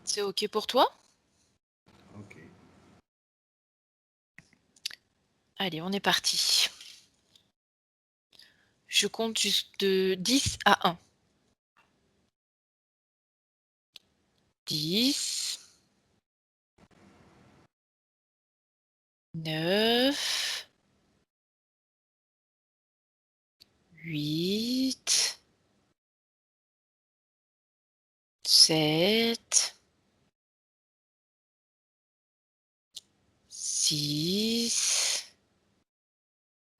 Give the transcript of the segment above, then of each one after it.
C'est OK pour toi? Ok. Allez, on est parti. Je compte de 10 à 1. 10, 9, 8, 7, 6,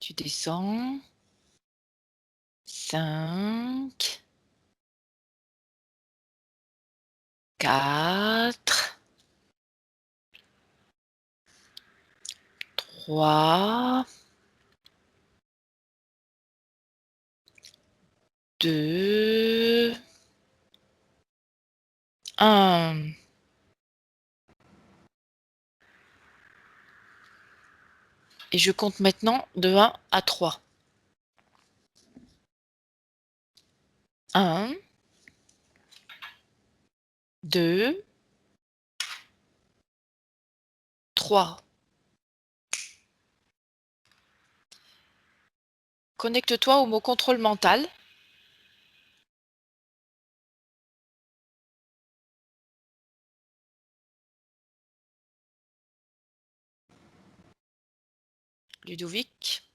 tu descends, 5, 4, 3, 2, 1. Et je compte maintenant de 1 à 3. 1, 2, 3. Connecte-toi au mot contrôle mental. Ludovic,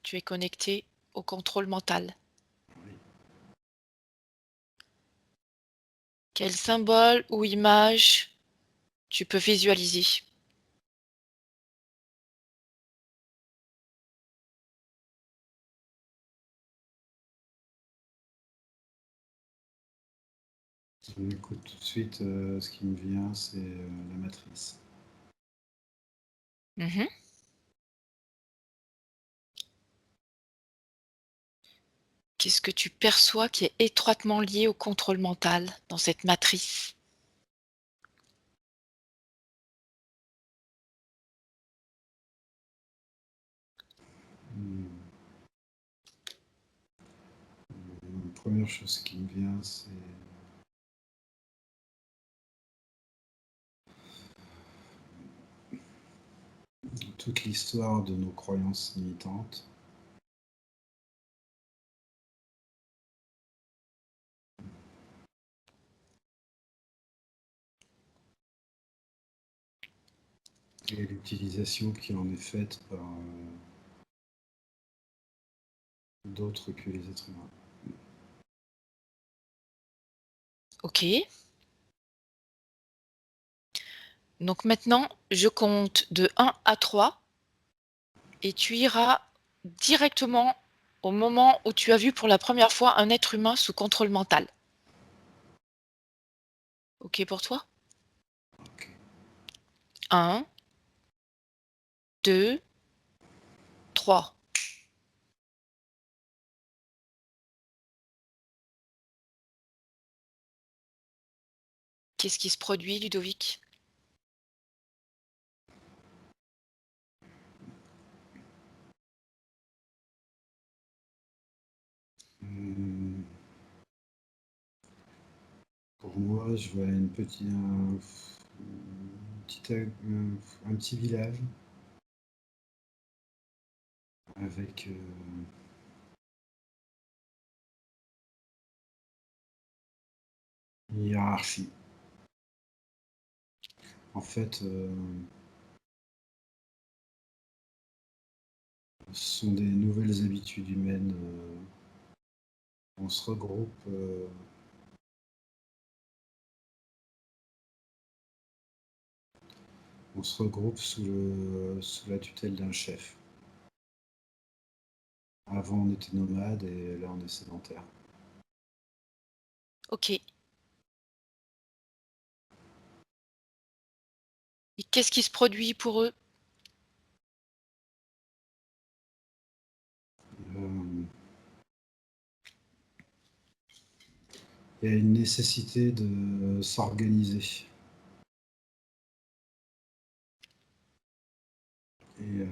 tu es connecté au contrôle mental. Oui. Quel symbole ou image tu peux visualiser? Écoute, tout de suite, ce qui me vient, c'est la matrice. Mhm. Qu'est-ce que tu perçois qui est étroitement lié au contrôle mental dans cette matrice? Hmm. La première chose qui me vient, c'est toute l'histoire de nos croyances limitantes. Et l'utilisation qui en est faite par d'autres que les êtres humains. Ok. Donc maintenant, je compte de 1 à 3 et tu iras directement au moment où tu as vu pour la première fois un être humain sous contrôle mental. Ok pour toi? Ok. 1, 2, 3. Qu'est-ce qui se produit, Ludovic? Hmm. Pour moi, je vois un petit village avec une hiérarchie. En fait, ce sont des nouvelles habitudes humaines. On se regroupe, sous la tutelle d'un chef. Avant, on était nomade et là, on est sédentaire. Ok. Et qu'est-ce qui se produit pour eux? Euh, Il y a une nécessité de s'organiser. Et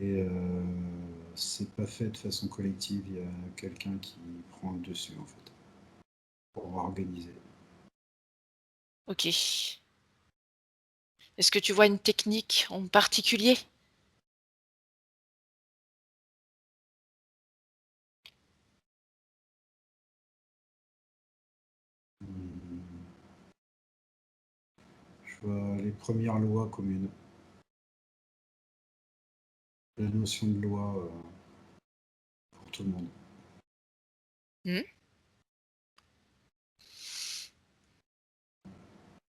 Et c'est pas fait de façon collective, il y a quelqu'un qui prend le dessus, en fait, pour organiser. Ok. Est-ce que tu vois une technique en particulier? Je vois les premières lois communes. La notion de loi pour tout le monde. Hmm.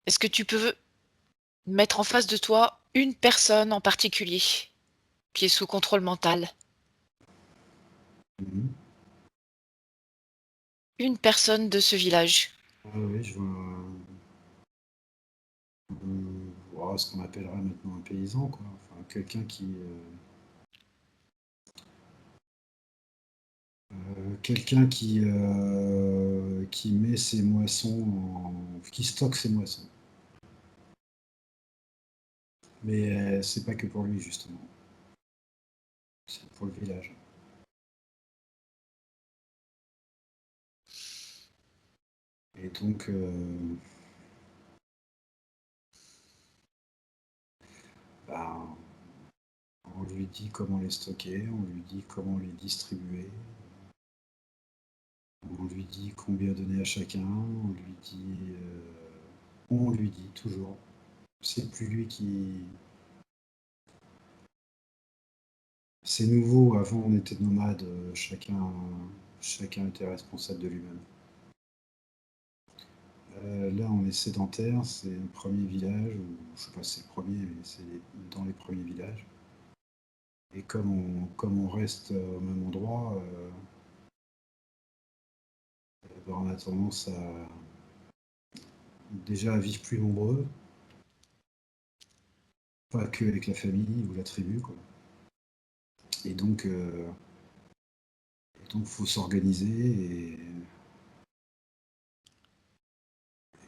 Est-ce que tu peux mettre en face de toi une personne en particulier qui est sous contrôle mental? Mhm. Une personne de ce village. Ah oui, je vois ce qu'on appellerait maintenant un paysan, quoi. Enfin, quelqu'un qui met ses moissons, qui stocke ses moissons. Mais c'est pas que pour lui, justement. C'est pour le village. Et donc, bah, on lui dit comment les stocker, on lui dit comment les distribuer, on lui dit combien donner à chacun, on lui dit toujours. C'est plus lui qui. C'est nouveau, avant on était nomades, chacun était responsable de lui-même. Là on est sédentaire, c'est le premier village, ou je sais pas si c'est le premier, mais c'est dans les premiers villages. Et comme on reste au même endroit, ben, on a tendance déjà à vivre plus nombreux, pas que avec la famille ou la tribu, quoi. Et donc faut s'organiser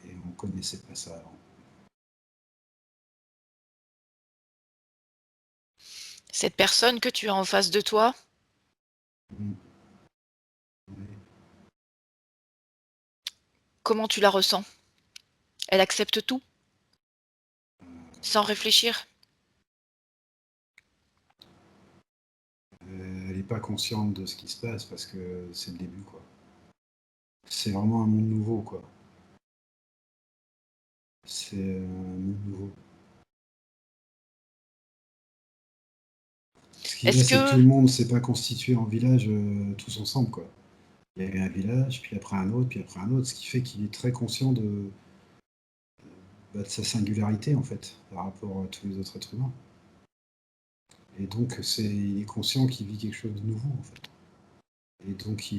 et on connaissait pas ça avant. Cette personne que tu as en face de toi, Mm. Ouais. comment tu la ressens? Elle accepte tout, sans réfléchir? Elle n'est pas consciente de ce qui se passe parce que c'est le début, quoi. C'est vraiment un monde nouveau, quoi. C'est un monde nouveau. Ce qu'il y a, Est-ce c'est que tout que, le monde s'est pas constitué en village tous ensemble, quoi. Il y a eu un village, puis après un autre, puis après un autre, ce qui fait qu'il est très conscient de sa singularité, en fait, par rapport à tous les autres êtres humains. Et donc, il est conscient qu'il vit quelque chose de nouveau, en fait. Et donc,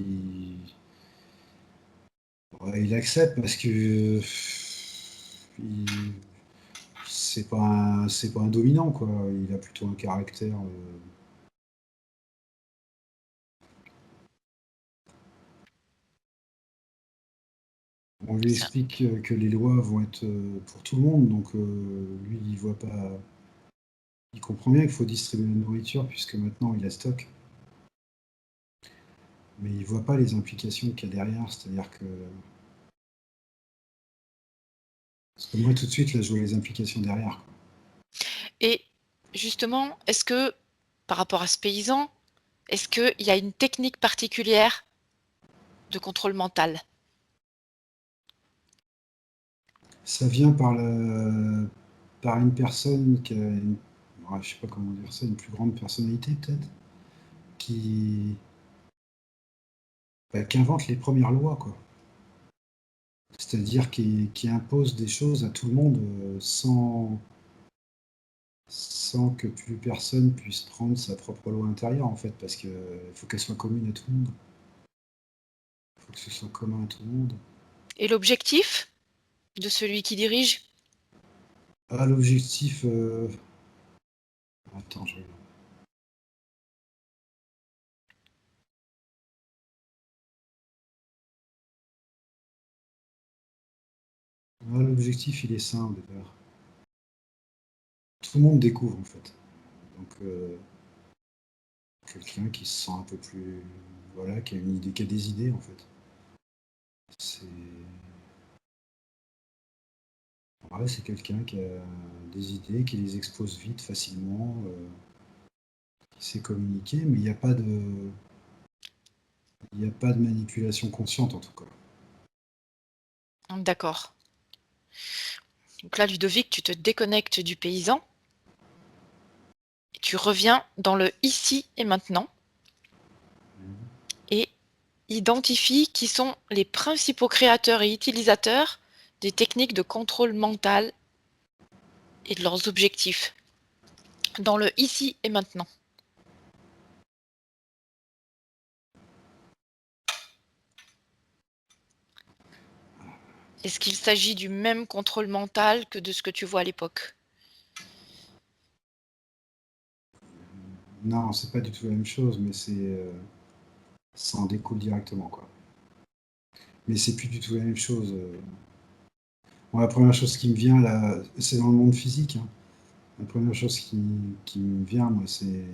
ouais, il accepte parce que il- c'est pas un dominant, quoi. Il a plutôt un caractère. On lui ça, explique que les lois vont être pour tout le monde, donc lui, il voit pas. Il comprend bien qu'il faut distribuer la nourriture puisque maintenant il a stock, mais il voit pas les implications qu'il y a derrière, c'est-à-dire que parce que moi tout de suite là je vois les implications derrière, quoi. et justement, est-ce que, par rapport à ce paysan, est-ce qu'il y a une technique particulière de contrôle mental? Ça vient par une personne qui a ouais, je sais pas comment dire ça, une plus grande personnalité peut-être, qui, qui invente les premières lois, quoi. C'est-à-dire qui impose des choses à tout le monde sans que plus personne puisse prendre sa propre loi intérieure, en fait, parce qu'il faut qu'elle soit commune à tout le monde. Il faut que ce soit commun à tout le monde. Et l'objectif de celui qui dirige? Ah, l'objectif. Attends, je regarde. Ah, l'objectif, il est simple, d'ailleurs. Tout le monde découvre, en fait. Donc, quelqu'un qui se sent un peu plus... Voilà, qui a une idée, qui a des idées, en fait. C'est... Ouais, c'est quelqu'un qui a des idées, qui les expose vite, facilement, qui sait communiquer, mais il n'y a pas de manipulation consciente, en tout cas. D'accord. Donc là, Ludovic, tu te déconnectes du paysan. Et tu reviens dans le ici et maintenant et identifie qui sont les principaux créateurs et utilisateurs des techniques de contrôle mental et de leurs objectifs dans le ici et maintenant. Est-ce qu'il s'agit du même contrôle mental que de ce que tu vois à l'époque? Non, c'est pas du tout la même chose, mais ça en découle directement, quoi. Mais c'est plus du tout la même chose. Bon, la première chose qui me vient, là, c'est dans le monde physique, hein. La première chose qui me vient, moi, c'est...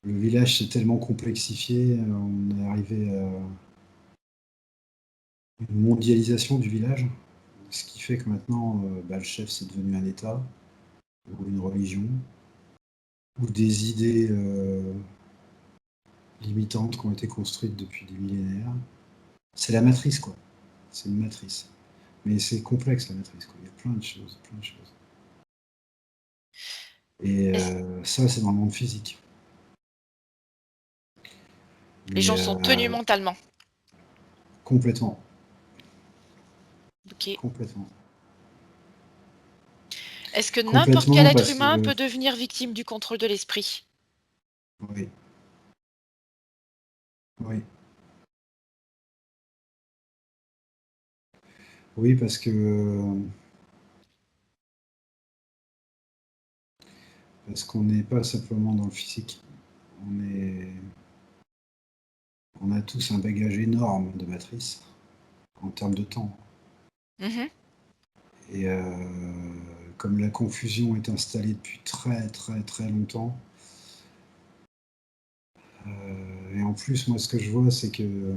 Le village s'est tellement complexifié, on est arrivé à une mondialisation du village, ce qui fait que maintenant, bah, le chef, c'est devenu un État, ou une religion, ou des idées limitantes qui ont été construites depuis des millénaires. C'est la matrice, quoi. C'est une matrice. Mais c'est complexe, la matrice, quoi. Il y a plein de choses, plein de choses. Et ça, c'est dans le monde physique. Les Mais gens sont tenus mentalement. complètement, Ok. complètement. Est-ce que n'importe quel Complètement être parce humain que... peut devenir victime du contrôle de l'esprit? Oui, oui. Oui, parce qu'on n'est pas simplement dans le physique. On est, on a tous un bagage énorme de matrice en termes de temps. Mhm. Et comme la confusion est installée depuis très très très longtemps, et en plus, moi, ce que je vois, c'est que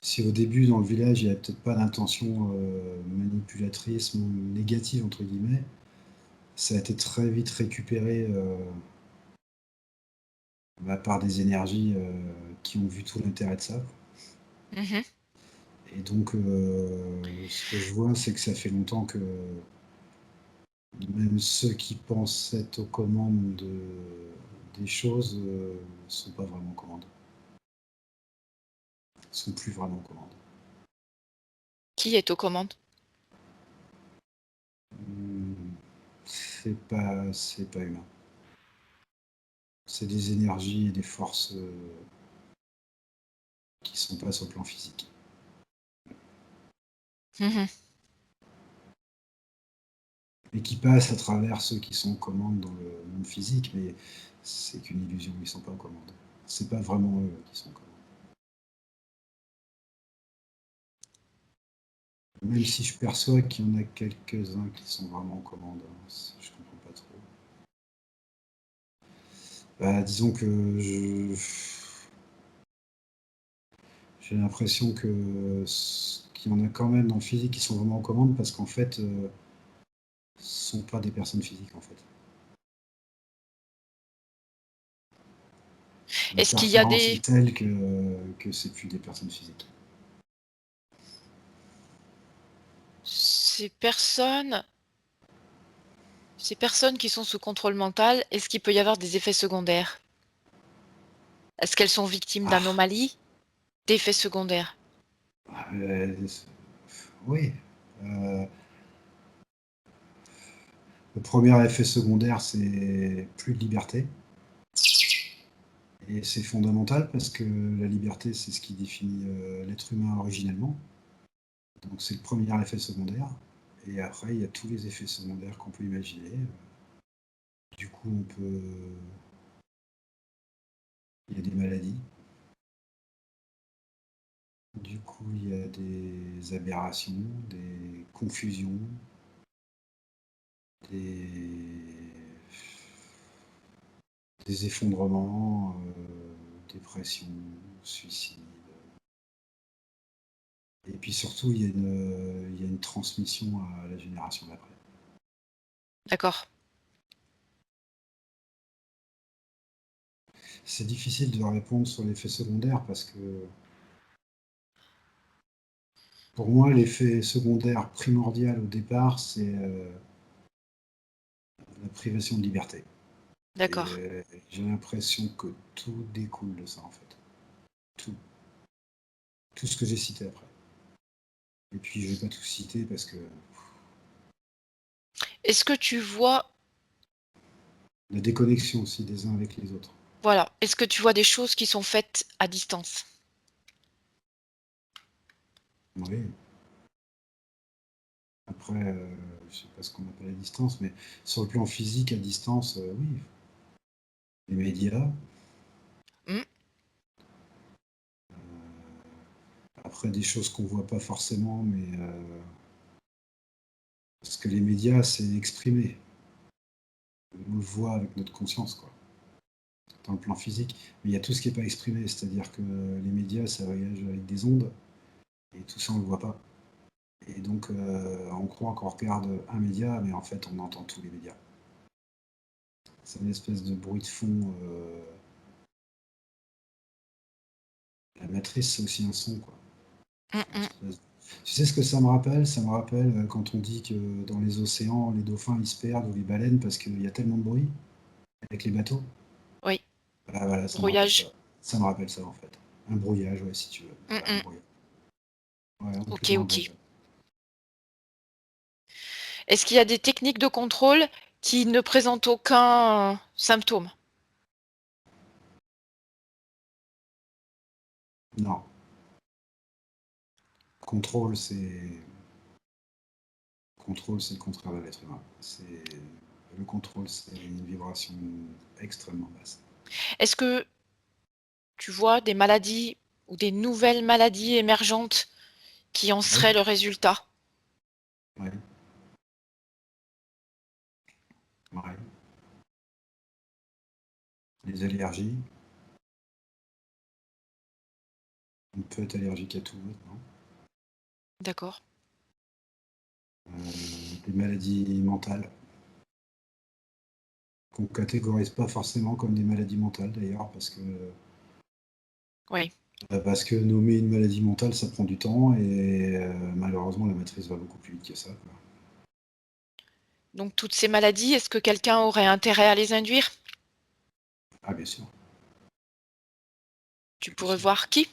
si au début, dans le village, il n'y avait peut-être pas d'intention manipulatrice ou négative, entre guillemets, ça a été très vite récupéré bah, par des énergies qui ont vu tout l'intérêt de ça. Mhm. Et donc, ce que je vois, c'est que ça fait longtemps que même ceux qui pensent être aux commandes des choses ne sont pas vraiment aux commandes. Ne sont plus vraiment aux commandes. Qui est aux commandes? C'est pas humain. C'est des énergies et des forces qui sont pas sur le plan physique. Mhm. Et qui passent à travers ceux qui sont aux commandes dans le monde physique, mais c'est qu'une illusion, ils sont pas aux commandes. C'est pas vraiment eux qui sont aux commandes. Même si je perçois qu'il y en a quelques-uns qui sont vraiment aux commandes, hein, je comprends pas trop. Bah, disons que j'ai l'impression qu'il y en a quand même dans le physique qui sont vraiment aux commandes parce qu'en fait, ce sont pas des personnes physiques en fait. Est-ce qu'il y a L'interférence des... est telle que c'est plus des personnes physiques. Ces personnes... Ces personnes qui sont sous contrôle mental, est-ce qu'il peut y avoir des effets secondaires? Est-ce qu'elles sont victimes Ah, d'anomalies, d'effets secondaires? euh, oui. Euh, le premier effet secondaire, c'est plus de liberté. Et c'est fondamental parce que la liberté, c'est ce qui définit l'être humain originellement. Donc c'est le premier effet secondaire. Et après, il y a tous les effets secondaires qu'on peut imaginer. Du coup, il y a des maladies. Du coup, il y a des aberrations, des confusions, des... des effondrements, dépression, suicide. Et puis surtout, il y a une transmission à la génération d'après. D'accord. C'est difficile de répondre sur l'effet secondaire parce que pour moi, l'effet secondaire primordial au départ, c'est la privation de liberté. Et D'accord. j'ai l'impression que tout découle de ça, en fait. Tout. Tout ce que j'ai cité après. Et puis, je vais pas tout citer parce que Est-ce que tu vois la déconnexion aussi des uns avec les autres. voilà, est-ce que tu vois des choses qui sont faites à distance? Oui. Après, je sais pas ce qu'on appelle à distance, mais sur le plan physique, à distance, oui. Les médias. Mmh, Après, des choses qu'on voit pas forcément, mais parce que les médias, c'est exprimé. On le voit avec notre conscience, quoi, dans le plan physique. Mais il y a tout ce qui est pas exprimé, c'est-à-dire que les médias, ça voyage avec des ondes, et tout ça, on le voit pas. Et donc, on croit qu'on regarde un média, mais en fait, on entend tous les médias. C'est une espèce de bruit de fond. La matrice, c'est aussi un son, quoi. mmh Une mh. espèce- Tu sais ce que ça me rappelle? Ça me rappelle quand on dit que dans les océans, les dauphins, ils se perdent, ou les baleines, parce qu'il y a tellement de bruit avec les bateaux. Oui, Ah, voilà, ça me rappelle ça. brouillage. Ça me rappelle ça, en fait. Un brouillage, ouais, si tu veux. Mmh Voilà, un mh. brouillage. Ouais, on peut OK, dire un OK. brouillage. Est-ce qu'il y a des techniques de contrôle qui ne présentent aucun symptôme? Non. Contrôle, c'est Contrôle, c'est le contraire de l'être humain. Le contrôle, c'est une vibration extrêmement basse. Est-ce que tu vois des maladies ou des nouvelles maladies émergentes qui en Oui, seraient le résultat? ouais, ouais. Les allergies, on peut être allergique à tout maintenant. D'accord. Des maladies mentales qu'on ne catégorise pas forcément comme des maladies mentales d'ailleurs, Oui. parce que nommer une maladie mentale, ça prend du temps et malheureusement, la matrice va beaucoup plus vite que ça, quoi. Donc toutes ces maladies, est-ce que quelqu'un aurait intérêt à les induire? Ah, bien sûr, Tu bien pourrais sûr. voir qui?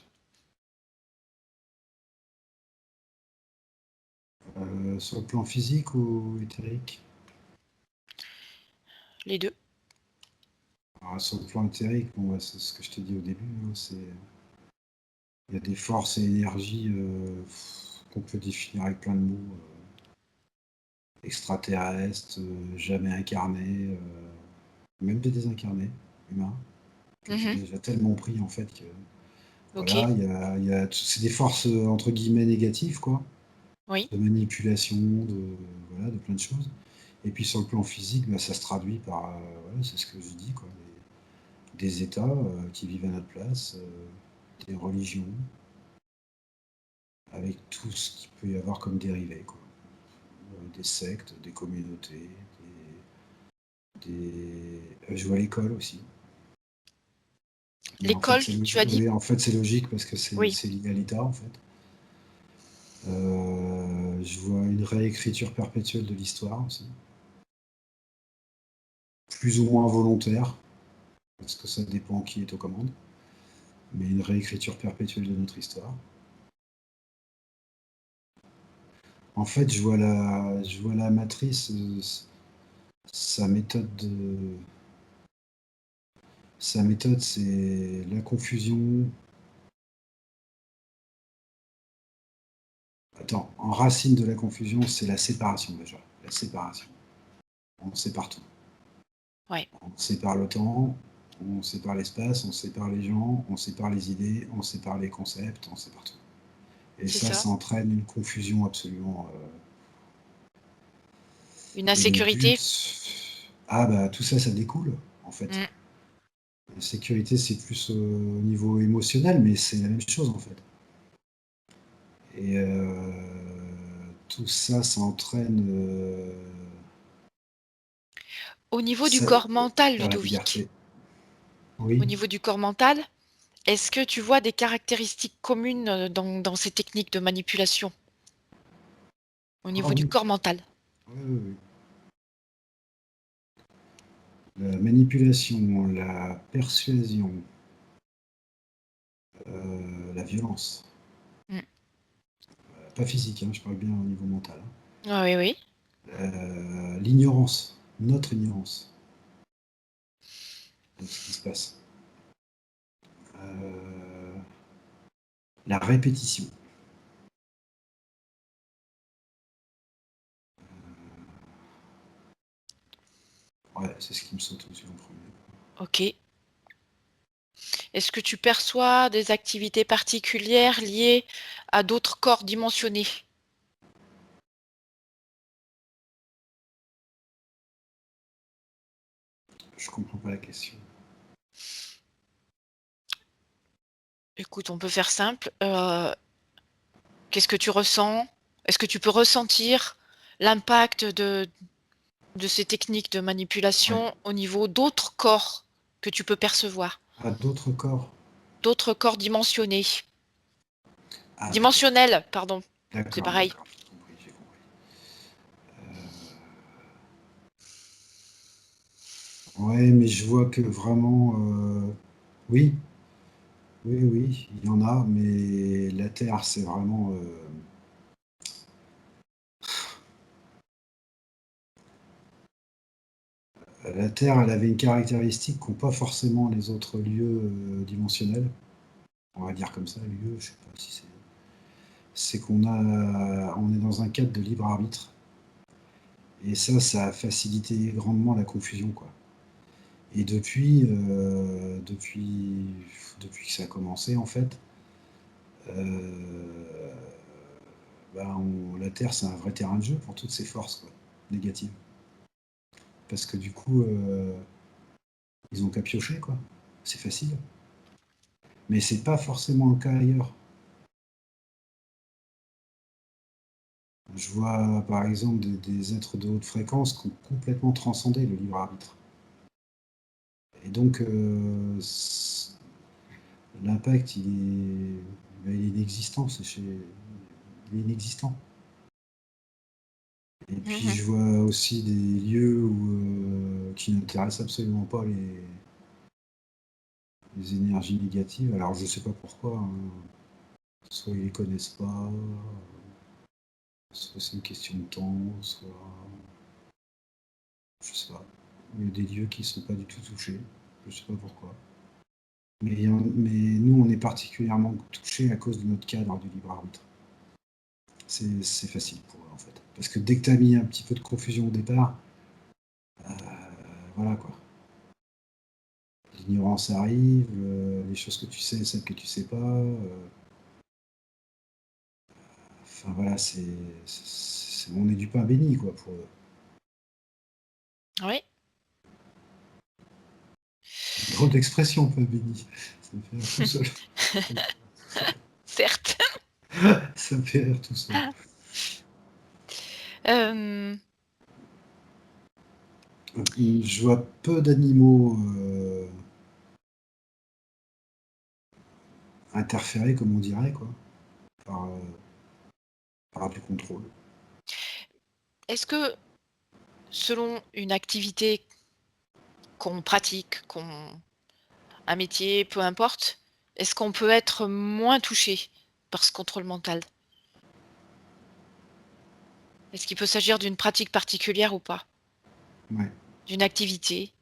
Sur le plan physique ou éthérique? Les 2. Alors, sur le plan éthérique, bon, bah, c'est ce que je t'ai dit au début, hein, il y a des forces et énergies qu'on peut définir avec plein de mots, extraterrestres, jamais incarnés, même des désincarnés, humains, que j'ai Mmh. déjà tellement pris en fait que OK. voilà, c'est des forces entre guillemets négatives, quoi, Oui, de manipulation, voilà, de plein de choses. Et puis sur le plan physique, bah, ça se traduit par, voilà, c'est ce que je dis, quoi, des États qui vivent à notre place, des religions, avec tout ce qu'il peut y avoir comme dérivé, quoi. Des sectes, des communautés, je vois l'école aussi. Mais en fait, l'école, c'est tu logique. as dit? Oui, en fait, c'est logique parce que Oui. c'est lié à l'État, en fait. Je vois une réécriture perpétuelle de l'histoire aussi, plus ou moins volontaire, parce que ça dépend qui est aux commandes, mais une réécriture perpétuelle de notre histoire. En fait, je vois la matrice, sa méthode de, sa méthode, c'est la confusion. Attends, en racine de la confusion, c'est la séparation déjà. La séparation. On sépare tout. Ouais, On sépare le temps, on sépare l'espace, on sépare les gens, on sépare les idées, on sépare les concepts, on sépare tout. Et c'est ça ça. entraîne une confusion absolument. Une Et le insécurité? but. Ah bah tout ça, ça découle, en fait. Mmh. La sécurité, c'est plus au niveau émotionnel, mais c'est la même chose en fait. Et tout ça, ça entraîne Au niveau du ça, corps mental, vers la Ludovic, liberté. au Oui. niveau du corps mental, est-ce que tu vois des caractéristiques communes dans ces techniques de manipulation, au Ah niveau du oui. corps mental? Oui, oui, oui. La manipulation, la persuasion, la violence. Mm. Pas physique, hein, je parle bien au niveau mental. Ah oui, oui. L'ignorance, notre ignorance de ce qui se passe. Euh, la répétition. Ouais, c'est ce qui me saute aux yeux en premier. Ok. Est-ce que tu perçois des activités particulières liées à d'autres corps dimensionnés? Je comprends pas la question. Écoute, on peut faire simple. Qu'est-ce que tu ressens? Est-ce que tu peux ressentir l'impact de ces techniques de Ouais. manipulation au niveau d'autres corps que tu peux percevoir? À d'autres corps. D'autres corps dimensionnés. Ah, d'accord. Dimensionnels, pardon. C'est D'accord, pareil. d'accord. J'ai compris, j'ai compris. Ouais, mais je vois que vraiment, oui, oui, oui, il y en a, mais la Terre, c'est vraiment, la Terre, elle avait une caractéristique qu'ont pas forcément les autres lieux dimensionnels. On va dire comme ça, lieux, je sais pas si c'est on est dans un cadre de libre arbitre. Et ça a facilité grandement la confusion, quoi. Et depuis que ça a commencé, en fait, euh, la Terre, c'est un vrai terrain de jeu pour toutes ces forces, quoi, négatives. Parce que du coup, ils ont qu'à piocher, quoi. C'est facile. Mais c'est pas forcément le cas ailleurs. Je vois par exemple des êtres de haute fréquence qui ont complètement transcendé le libre arbitre. Et donc, l'impact, il est inexistant. Il est inexistant. Et puis, Mhm. je vois aussi des lieux qui n'intéressent absolument pas les énergies négatives. Alors, je sais pas pourquoi, hein. Soit ils les connaissent pas, soit c'est une question de temps, soit je sais pas. Il y a des lieux qui sont pas du tout touchés. Je sais pas pourquoi. Mais nous, on est particulièrement touchés à cause de notre cadre du libre arbitre. C'est facile pour eux, en fait. Parce que dès que tu as mis un petit peu de confusion au départ, voilà quoi. L'ignorance arrive, les choses que tu sais, celles que tu sais pas. Enfin voilà, on est du pain béni quoi pour eux. Oui, Drôle d'expression, pain béni. Ça me fait rire tout seul. certes. Ça me fait rire tout seul. Euh, Je vois peu d'animaux interférés, comme on dirait, quoi, par, euh, par du contrôle. Est-ce que selon une activité qu'on pratique, un métier, peu importe, est-ce qu'on peut être moins touché par ce contrôle mental? Est-ce qu'il peut s'agir d'une pratique particulière ou pas? Ouais. D'une activité?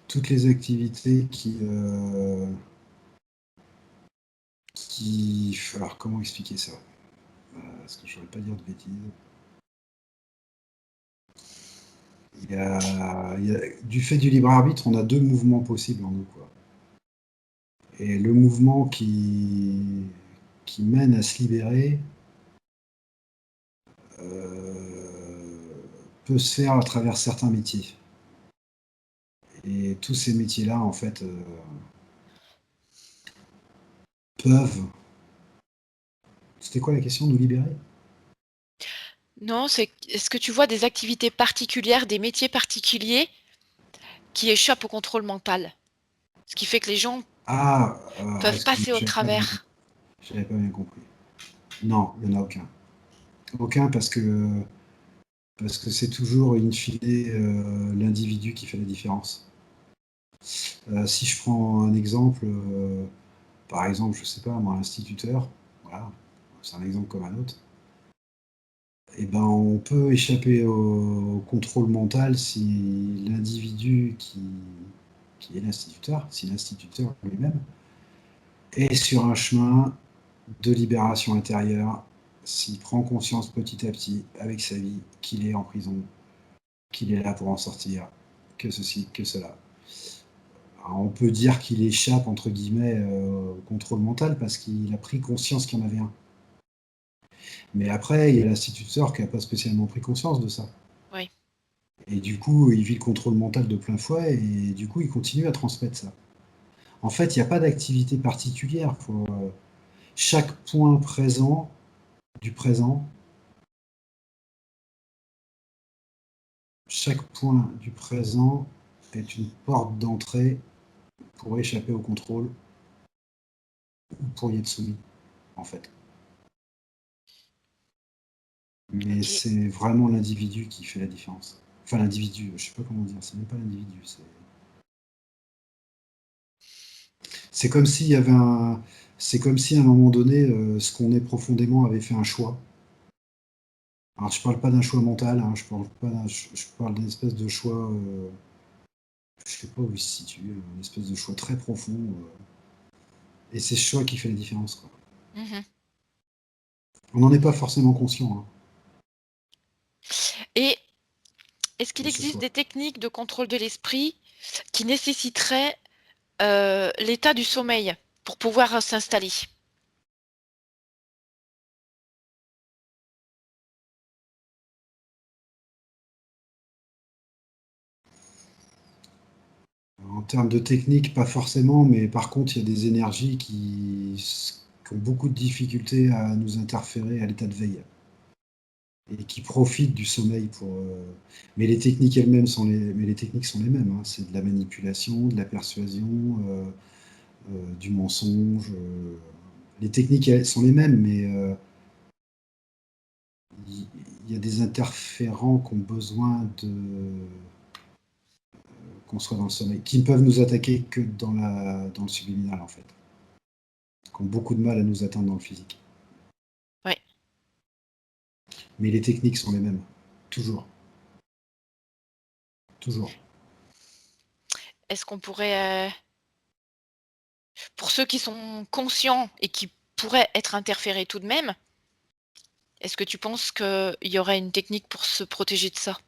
Toutes les activités alors, comment expliquer ça? Parce que je ne voudrais pas dire de bêtises. Du fait du libre arbitre, on a deux mouvements possibles en nous, quoi. Et le mouvement qui mène à se libérer peut se faire à travers certains métiers. Et tous ces métiers-là, en fait, peuvent... C'était quoi la question? Nous libérer? Non, c'est est-ce que tu vois des activités particulières, des métiers particuliers qui échappent au contrôle mental? Ce qui fait que les gens Ah, peuvent excuse-moi, passer au travers. j'avais pas bien compris. Non, il n'y en a aucun. Aucun parce que c'est toujours in fine l'individu qui fait la différence. Si je prends un exemple, par exemple, je sais pas, moi, instituteur, voilà, c'est un exemple comme un autre, eh ben, on peut échapper au contrôle mental si l'individu qui est l'instituteur, si l'instituteur lui-même est sur un chemin de libération intérieure, s'il prend conscience petit à petit avec sa vie qu'il est en prison, qu'il est là pour en sortir, que ceci, que cela. Alors, on peut dire qu'il échappe, entre guillemets, au contrôle mental parce qu'il a pris conscience qu'il y en avait un. Mais après, il y a l'instituteur qui n'a pas spécialement pris conscience de ça. Oui. Et du coup, il vit le contrôle mental de plein fouet et du coup, il continue à transmettre ça. En fait, il n'y a pas d'activité particulière. Chaque point présent du présent, chaque point du présent est une porte d'entrée pour échapper au contrôle ou pour y être soumis, en fait. Mais OK. c'est vraiment l'individu qui fait la différence. Enfin, l'individu, je sais pas comment dire, c'est même pas l'individu. C'est comme s'il y avait un. C'est comme si à un moment donné, ce qu'on est profondément avait fait un choix. Alors, je parle pas d'un choix mental, hein, je parle pas je parle d'une espèce de choix, je sais pas où il se situe, une espèce de choix très profond, et c'est ce choix qui fait la différence, quoi. Mmh. On n'en est pas forcément conscient, hein, Et est-ce qu'il de ce existe choix. des techniques de contrôle de l'esprit qui nécessiteraient, l'état du sommeil pour pouvoir, s'installer? En termes de technique, pas forcément, mais par contre, il y a des énergies qui ont beaucoup de difficultés à nous interférer à l'état de veille et qui profitent du sommeil pour. Mais les techniques elles-mêmes mais les techniques sont les mêmes, hein. C'est de la manipulation, de la persuasion, du mensonge. Les techniques elles, sont les mêmes, mais il y a des interférents qui ont besoin qu'on soit dans le sommeil, qui ne peuvent nous attaquer que dans le subliminal, en fait, qui ont beaucoup de mal à nous atteindre dans le physique. Ouais. Mais les techniques sont les mêmes, toujours, toujours. Est-ce qu'on pourrait, pour ceux qui sont conscients et qui pourraient être interférés tout de même, est-ce que tu penses qu'il y aurait une technique pour se protéger de ça?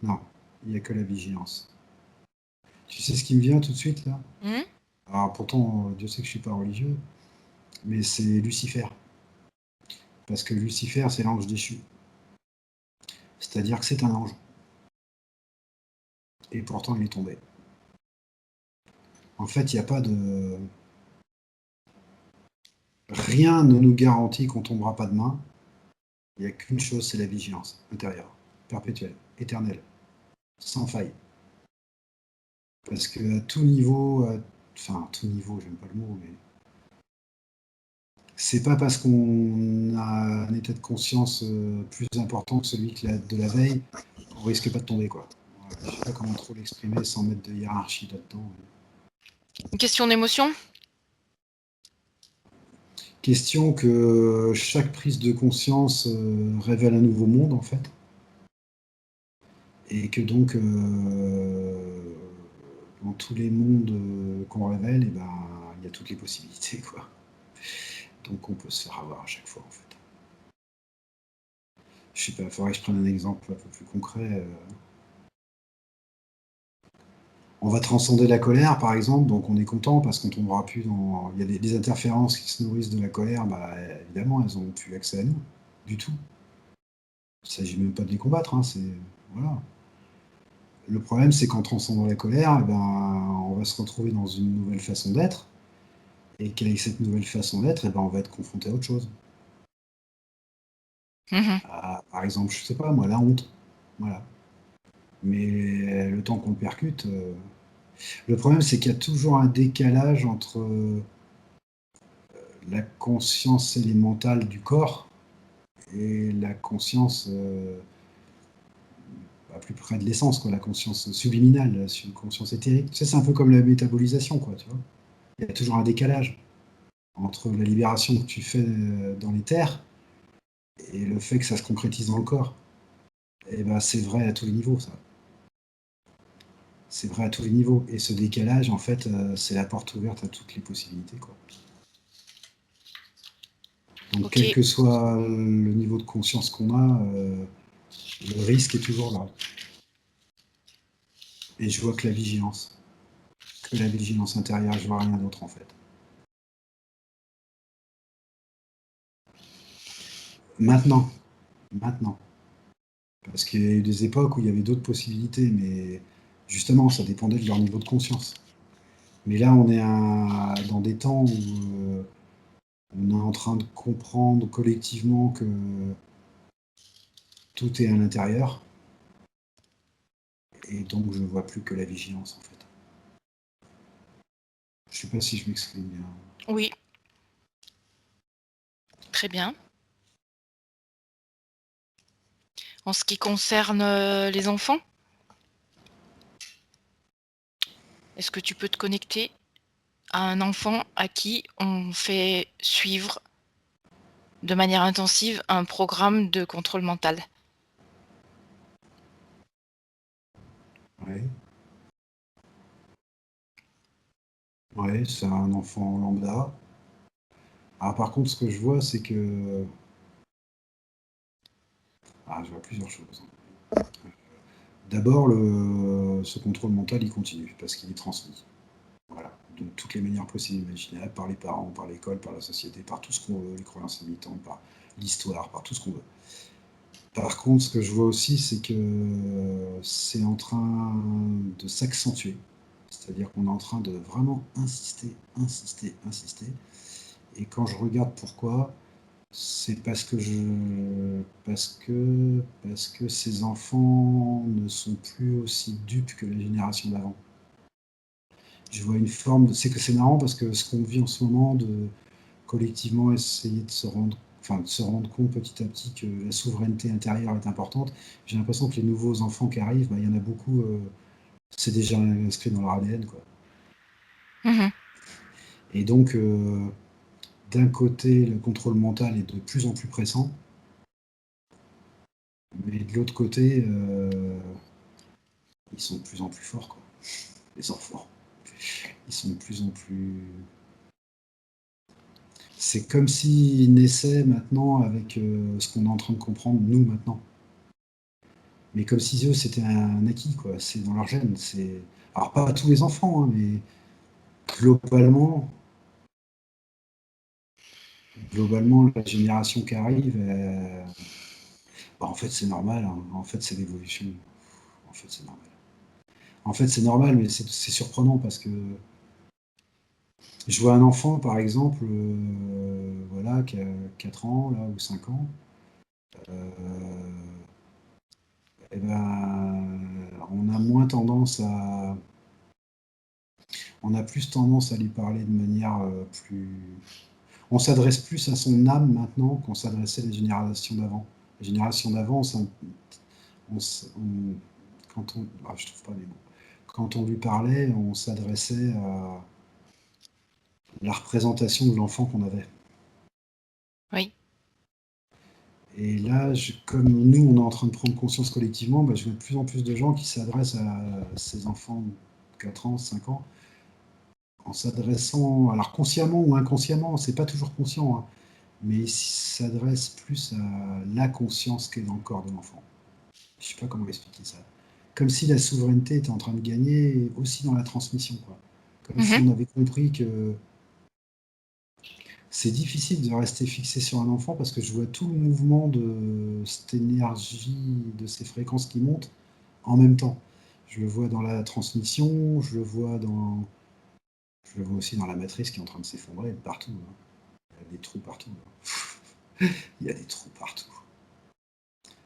Non, il n'y a que la vigilance. Tu sais ce qui me vient tout de suite, là? Mmh? Alors pourtant, Dieu sait que je suis pas religieux, mais c'est Lucifer. Parce que Lucifer, c'est l'ange déchu. C'est-à-dire que c'est un ange. Et pourtant, il est tombé. En fait, il n'y a pas de... Rien ne nous garantit qu'on tombera pas demain. Il n'y a qu'une chose, c'est la vigilance intérieure, perpétuelle, éternelle, sans faille. Parce que à tout niveau, enfin, à tout niveau, j'aime pas le mot, mais c'est pas parce qu'on a un état de conscience plus important que celui de la veille qu'on risque pas de tomber, quoi. Voilà, je sais pas comment trop l'exprimer sans mettre de hiérarchie là-dedans. Une question d'émotion? Question que chaque prise de conscience révèle un nouveau monde, en fait. Et que donc, dans tous les mondes qu'on révèle, eh ben, il y a toutes les possibilités, quoi. Donc on peut se faire avoir à chaque fois, en fait. Je sais pas, il faudrait que je prenne un exemple un peu plus concret. On va transcender la colère, par exemple, donc on est content parce qu'on tombera plus dans. Il y a des interférences qui se nourrissent de la colère, bah, évidemment, elles n'ont plus accès à nous, du tout. Il ne s'agit même pas de les combattre, hein, c'est. Voilà. Le problème, c'est qu'en transcendant la colère, eh ben, on va se retrouver dans une nouvelle façon d'être, et qu'avec cette nouvelle façon d'être, eh ben, on va être confronté à autre chose. Mmh. Par exemple, je sais pas moi, la honte. Voilà. Mais le temps qu'on le percute, le problème, c'est qu'il y a toujours un décalage entre la conscience élémentale du corps et la conscience plus près de l'essence, quoi, la conscience subliminale, la conscience éthérique. Tu sais, c'est un peu comme la métabolisation, quoi, tu vois. Il y a toujours un décalage entre la libération que tu fais dans les terres et le fait que ça se concrétise dans le corps. Et ben, c'est vrai à tous les niveaux, ça. C'est vrai à tous les niveaux. Et ce décalage, en fait, c'est la porte ouverte à toutes les possibilités, quoi. Donc, quel OK, que soit le niveau de conscience qu'on a, le risque est toujours là. Et je vois que la vigilance. Que la vigilance intérieure, je vois rien d'autre, en fait. Maintenant. Maintenant. Parce qu'il y a eu des époques où il y avait d'autres possibilités, mais justement, ça dépendait de leur niveau de conscience. Mais là, on est dans des temps où on est en train de comprendre collectivement que tout est à l'intérieur, et donc je ne vois plus que la vigilance, en fait. Je ne sais pas si je m'exprime bien. oui, très bien. En ce qui concerne, les enfants, est-ce que tu peux te connecter à un enfant à qui on fait suivre de manière intensive un programme de contrôle mental? Ouais, ouais, c'est un enfant lambda. Alors par contre, ce que je vois, c'est que... Ah, je vois plusieurs choses. D'abord, ce contrôle mental, il continue, parce qu'il est transmis. Voilà, de toutes les manières possibles et imaginables, par les parents, par l'école, par la société, par tout ce qu'on veut, les croyances limitantes, par l'histoire, par tout ce qu'on veut. Par contre, ce que je vois aussi, c'est que c'est en train de s'accentuer. C'est-à-dire qu'on est en train de vraiment insister, insister, insister. Et quand je regarde pourquoi, c'est parce que ces enfants ne sont plus aussi dupes que la génération d'avant. Je vois une forme de... C'est que c'est marrant parce que ce qu'on vit en ce moment, de collectivement essayer de se rendre compte petit à petit que la souveraineté intérieure est importante, j'ai l'impression que les nouveaux enfants qui arrivent, bah, il y en a beaucoup, c'est déjà inscrit dans leur ADN, quoi. Mmh. Et donc, d'un côté, le contrôle mental est de plus en plus pressant, mais de l'autre côté, ils sont de plus en plus forts, quoi. Les enfants, ils sont de plus en plus... C'est comme s'ils naissaient maintenant avec ce qu'on est en train de comprendre, nous, maintenant. Mais comme si eux, c'était un acquis, quoi. C'est dans leur gène. Alors, pas tous les enfants, hein, mais globalement, globalement, la génération qui arrive, bah, en fait, c'est normal, hein. En fait, c'est l'évolution. En fait, c'est normal. En fait, c'est normal, mais c'est surprenant parce que je vois un enfant, par exemple, voilà, qui a 4 ans, là, ou 5 ans, euh, eh ben, on a plus tendance à lui parler de manière plus... On s'adresse plus à son âme maintenant qu'on s'adressait à la génération d'avant. La génération d'avant, quand on... Ah, je trouve pas les mots. Quand on lui parlait, on s'adressait à la représentation de l'enfant qu'on avait. Oui. Et là, comme nous, on est en train de prendre conscience collectivement, bah, je vois de plus en plus de gens qui s'adressent à ces enfants de 4 ans, 5 ans, en s'adressant, alors consciemment ou inconsciemment, c'est pas toujours conscient, hein, mais ils s'adressent plus à la conscience qui est dans le corps de l'enfant. Je sais pas comment expliquer ça. Comme si la souveraineté était en train de gagner aussi dans la transmission, quoi. Comme si Mmh. on avait compris que c'est difficile de rester fixé sur un enfant parce que je vois tout le mouvement de cette énergie, de ces fréquences qui montent en même temps. Je le vois dans la transmission, je le vois aussi dans la matrice qui est en train de s'effondrer de partout, hein. Il y a des trous partout, hein. Il y a des trous partout.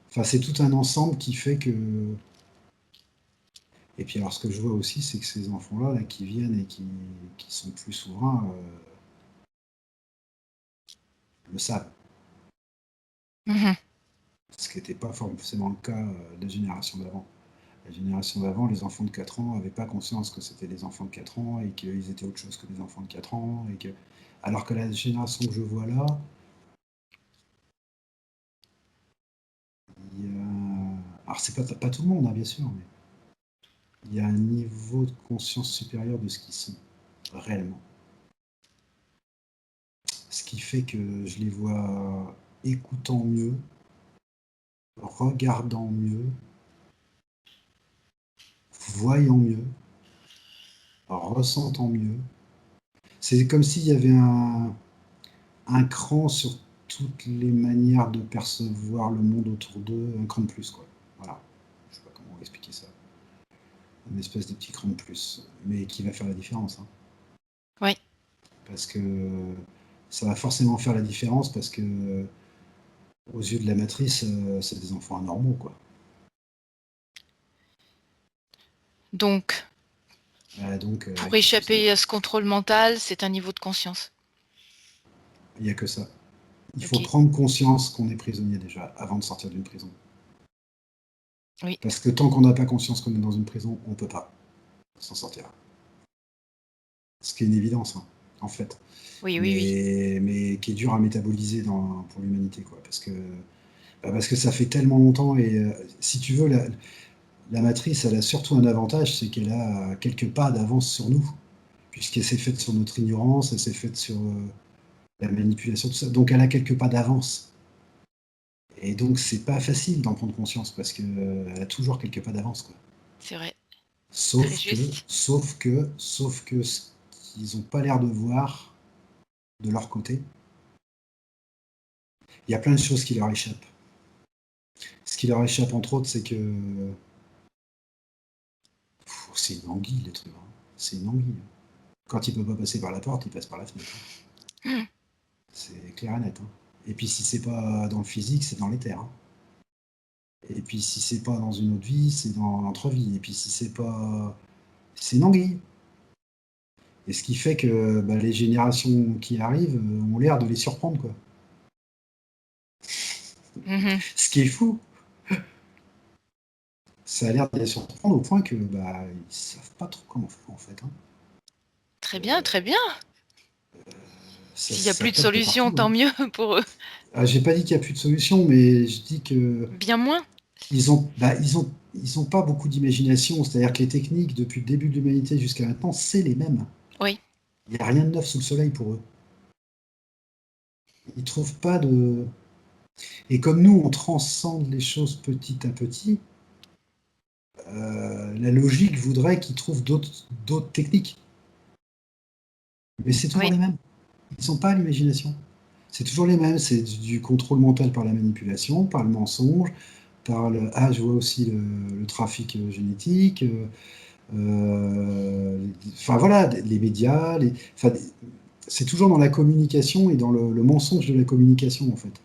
Enfin, c'est tout un ensemble qui fait que... Et puis alors, ce que je vois aussi, c'est que ces enfants-là, là, qui viennent et qui sont plus souverains, le savent. Mhm. Ce qui n'était pas forcément le cas de la génération d'avant. La génération d'avant, les enfants de 4 ans n'avaient pas conscience que c'était des enfants de 4 ans et qu'ils étaient autre chose que des enfants de 4 ans. Alors que la génération que je vois là, il y a... Alors c'est pas tout le monde, hein, bien sûr, mais il y a un niveau de conscience supérieur de ce qu'ils sont, réellement. Ce qui fait que je les vois écoutant mieux, regardant mieux, voyant mieux, ressentant mieux. C'est comme s'il y avait un cran sur toutes les manières de percevoir le monde autour d'eux, un cran de plus, quoi. Voilà. Je sais pas comment expliquer ça. Une espèce de petit cran de plus, mais qui va faire la différence, hein. Oui. Parce que ça va forcément faire la différence, parce que aux yeux de la matrice, c'est des enfants anormaux, quoi. Donc, Donc, pour il faut plus de... échapper à ce contrôle mental, c'est un niveau de conscience. Il n'y a que ça. Il faut Ok. prendre conscience qu'on est prisonnier déjà, avant de sortir d'une prison. Oui. Parce que tant qu'on n'a pas conscience qu'on est dans une prison, on ne peut pas s'en sortir. Ce qui est une évidence, hein, en fait. Oui, oui, oui. Mais qui est dur à métaboliser pour l'humanité, quoi. Parce que ça fait tellement longtemps, et si tu veux, la matrice, elle a surtout un avantage, c'est qu'elle a quelques pas d'avance sur nous, puisqu'elle s'est faite sur notre ignorance, elle s'est faite sur la manipulation, tout ça. Donc elle a quelques pas d'avance. Et donc c'est pas facile d'en prendre conscience, parce qu'elle a toujours quelques pas d'avance, quoi. C'est vrai. Très Sauf que, juste. ce qu'ils n'ont pas l'air de voir de leur côté, il y a plein de choses qui leur échappent. Ce qui leur échappe, entre autres, c'est que c'est une anguille, les trucs, hein. C'est une anguille. Quand il peut pas passer par la porte, il passe par la fenêtre, hein. Hmm. C'est clair et net, hein. Et puis si c'est pas dans le physique, c'est dans l'éther, hein. Et puis si c'est pas dans une autre vie, c'est dans l'entre-vie. Et puis si c'est pas... C'est une anguille. Et ce qui fait que les générations qui arrivent ont l'air de les surprendre, quoi. Mhm. Ce qui est fou, ça a l'air de les surprendre au point que ils savent pas trop comment faire, en fait, hein. Très bien, très bien. S'il n'y a Ça plus de pète de solution, partout, tant hein. mieux pour eux. Ah, j'ai pas dit qu'il n'y a plus de solution, mais je dis que Bien moins. ils ont pas beaucoup d'imagination. C'est-à-dire que les techniques, depuis le début de l'humanité jusqu'à maintenant, c'est les mêmes. Oui, Il n'y a rien de neuf sous le soleil pour eux. Ils trouvent pas de... Et comme nous, on transcende les choses petit à petit, la logique voudrait qu'ils trouvent d'autres techniques. Mais c'est toujours oui. les mêmes. Ils sont pas à l'imagination. C'est toujours les mêmes. C'est du contrôle mental par la manipulation, par le mensonge, par le... Ah, je vois aussi le trafic génétique. Enfin voilà, les médias. Enfin, c'est toujours dans la communication et dans le mensonge de la communication, en fait.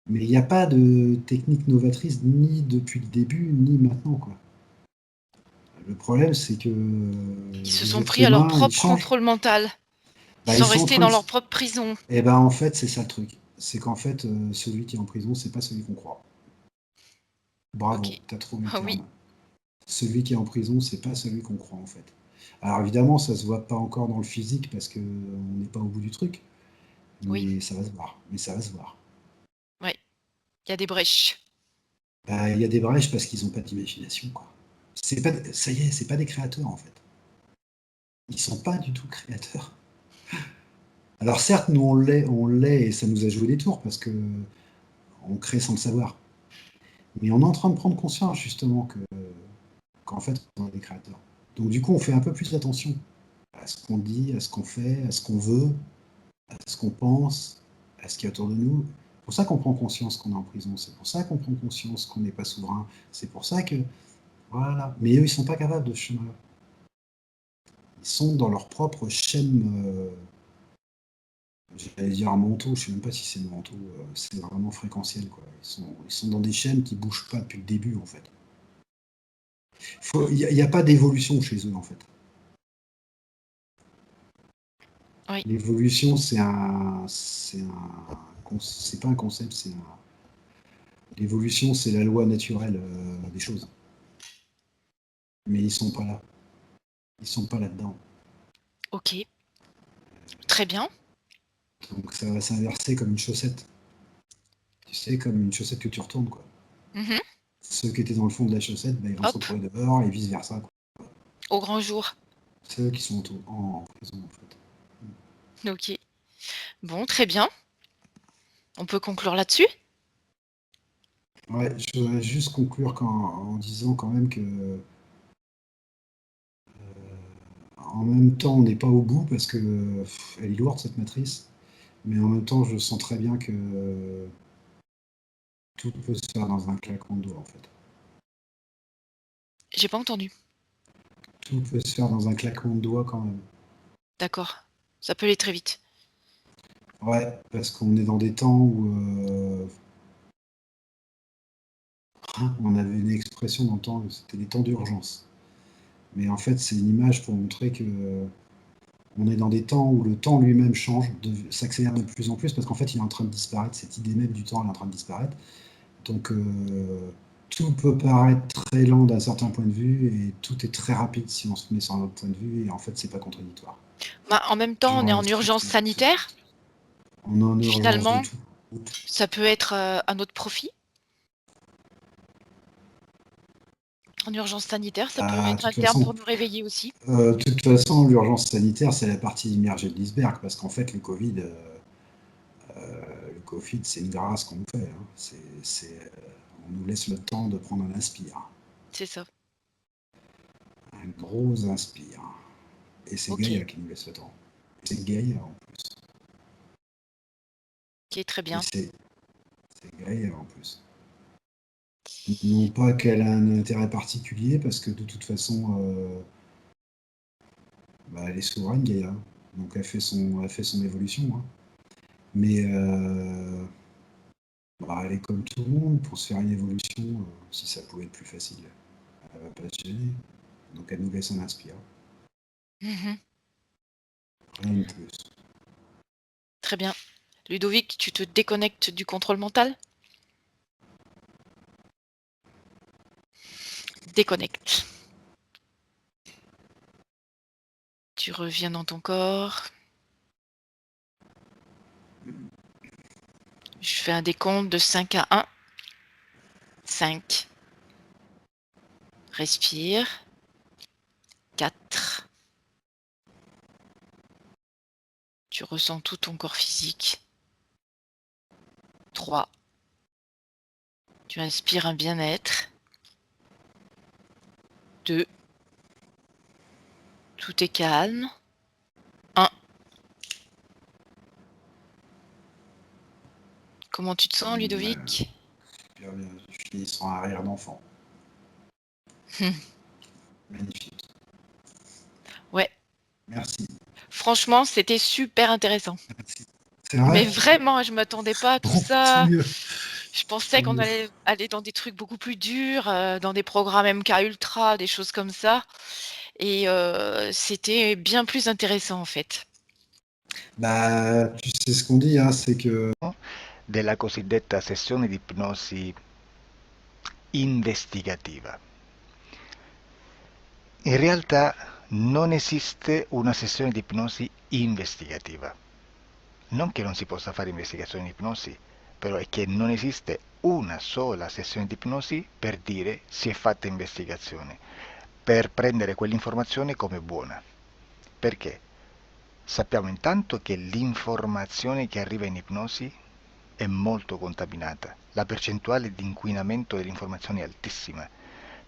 Mais il n'y a pas de technique novatrice ni depuis le début, ni maintenant, quoi. Le problème, c'est que Ils se les sont êtres pris à leur humains, ils propre changent. contrôle mental. Ils Ils sont sont en restés train de... dans leur propre prison. Eh ben, en fait, c'est ça le truc. C'est qu'en fait, celui qui est en prison, c'est pas celui qu'on croit. Ok. Bravo, t'as trouvé le Ah oui. terme. Celui qui est en prison, c'est pas celui qu'on croit, en fait. Alors évidemment, ça se voit pas encore dans le physique parce qu'on n'est pas au bout du truc, Oui. mais ça va se voir. Mais ça va se voir. Oui. Il y a des brèches. Il y a des brèches parce qu'ils n'ont pas d'imagination, quoi. C'est pas, ça y est, c'est pas des créateurs, en fait. Ils sont pas du tout créateurs. Alors certes, nous on l'est et ça nous a joué des tours parce que on crée sans le savoir. Mais on est en train de prendre conscience justement qu'en fait on est des créateurs. Donc du coup, on fait un peu plus attention à ce qu'on dit, à ce qu'on fait, à ce qu'on veut, à ce qu'on pense, à ce qu'il y a autour de nous. C'est pour ça qu'on prend conscience qu'on est en prison. C'est pour ça qu'on prend conscience qu'on n'est pas souverain. C'est pour ça que Voilà. Mais eux, ils sont pas capables de ce chemin-là. Ils sont dans leur propre chaîne, j'allais dire un manteau, je sais même pas si c'est le manteau, c'est vraiment fréquentiel, quoi. Ils sont dans des chaînes qui bougent pas depuis le début, en fait. Il y a pas d'évolution chez eux, en fait. Oui, L'évolution, c'est pas un concept, l'évolution, c'est la loi naturelle des choses. Mais ils sont pas là. Ils sont pas là-dedans. OK, très bien. Donc ça va s'inverser comme une chaussette. Tu sais, comme une chaussette que tu retournes, quoi. Mmh. Ceux qui étaient dans le fond de la chaussette, bah, ils vont se Hop, retrouver dehors et vice-versa, quoi. au grand jour. Ceux qui sont en prison, en fait. OK. Bon, très bien. On peut conclure là-dessus? Ouais, je voudrais juste conclure en disant quand même que en même temps, on n'est pas au bout parce que elle est lourde cette matrice, mais en même temps, je sens très bien que tout peut se faire dans un claquement de doigts, en fait. J'ai pas entendu. Tout peut se faire dans un claquement de doigts quand même. D'accord. Ça peut aller très vite. Ouais, parce qu'on est dans des temps où on avait une expression dans le temps, c'était des temps d'urgence. Mais en fait, c'est une image pour montrer que on est dans des temps où le temps lui-même change, s'accélère de plus en plus, parce qu'en fait, il est en train de disparaître. Cette idée même du temps, elle est en train de disparaître. Donc, tout peut paraître très lent d'un certain point de vue, et tout est très rapide si on se met sur un autre point de vue, et en fait, c'est pas contradictoire. Bah, en même temps, on est Genre, en urgence sanitaire. on est en urgence de Finalement, tout. ça peut être, à notre profit. En urgence sanitaire, ça peut Ah, être un terme pour nous réveiller aussi. de toute façon, l'urgence sanitaire, c'est la partie immergée de l'iceberg, parce qu'en fait, le Covid, c'est une grâce qu'on nous fait, hein. On nous laisse le temps de prendre un inspire, C'est ça. un gros inspire. Et c'est OK. Gaïa qui nous laisse le temps. C'est Gaïa en plus. OK, très Et bien. c'est Gaïa en plus. Non pas qu'elle a un intérêt particulier, parce que de toute façon, bah, elle est souveraine, Gaïa. Donc elle fait son évolution, hein. Mais bah, elle est comme tout le monde, pour se faire une évolution, si ça pouvait être plus facile, elle va pas se gêner. Donc elle nous laisse un inspire. Mmh. Rien de plus. Très bien. Ludovic, tu te déconnectes du contrôle mental? Déconnecte. Tu reviens dans ton corps. Je fais un décompte de 5 à 1. 5. Respire. 4. Tu ressens tout ton corps physique. 3. Tu inspires un bien-être. 2. Tout est calme. 1. Comment tu te sens, Ludovic? Super bien. Je finis sur un rire d'enfant. Magnifique. Ouais, Merci. franchement, c'était super intéressant. Merci. C'est Mais vrai? vraiment, je m'attendais pas à tout Bon, tant ça. mieux. Je pensais Tant qu'on mieux. allait aller dans des trucs beaucoup plus durs, dans des programmes MK Ultra, des choses comme ça et c'était bien plus intéressant, en fait. Bah, tu sais ce qu'on dit, hein, c'est que della cosiddetta sessione di ipnosi investigativa. In realtà non esiste una sessione di ipnosi investigativa. Non che non si possa fare investigazione di ipnosi, però è che non esiste una sola sessione di ipnosi per dire si è fatta investigazione, per prendere quell'informazione come buona. Perché? Sappiamo intanto che l'informazione che arriva in ipnosi è molto contaminata, la percentuale di inquinamento dell'informazione è altissima.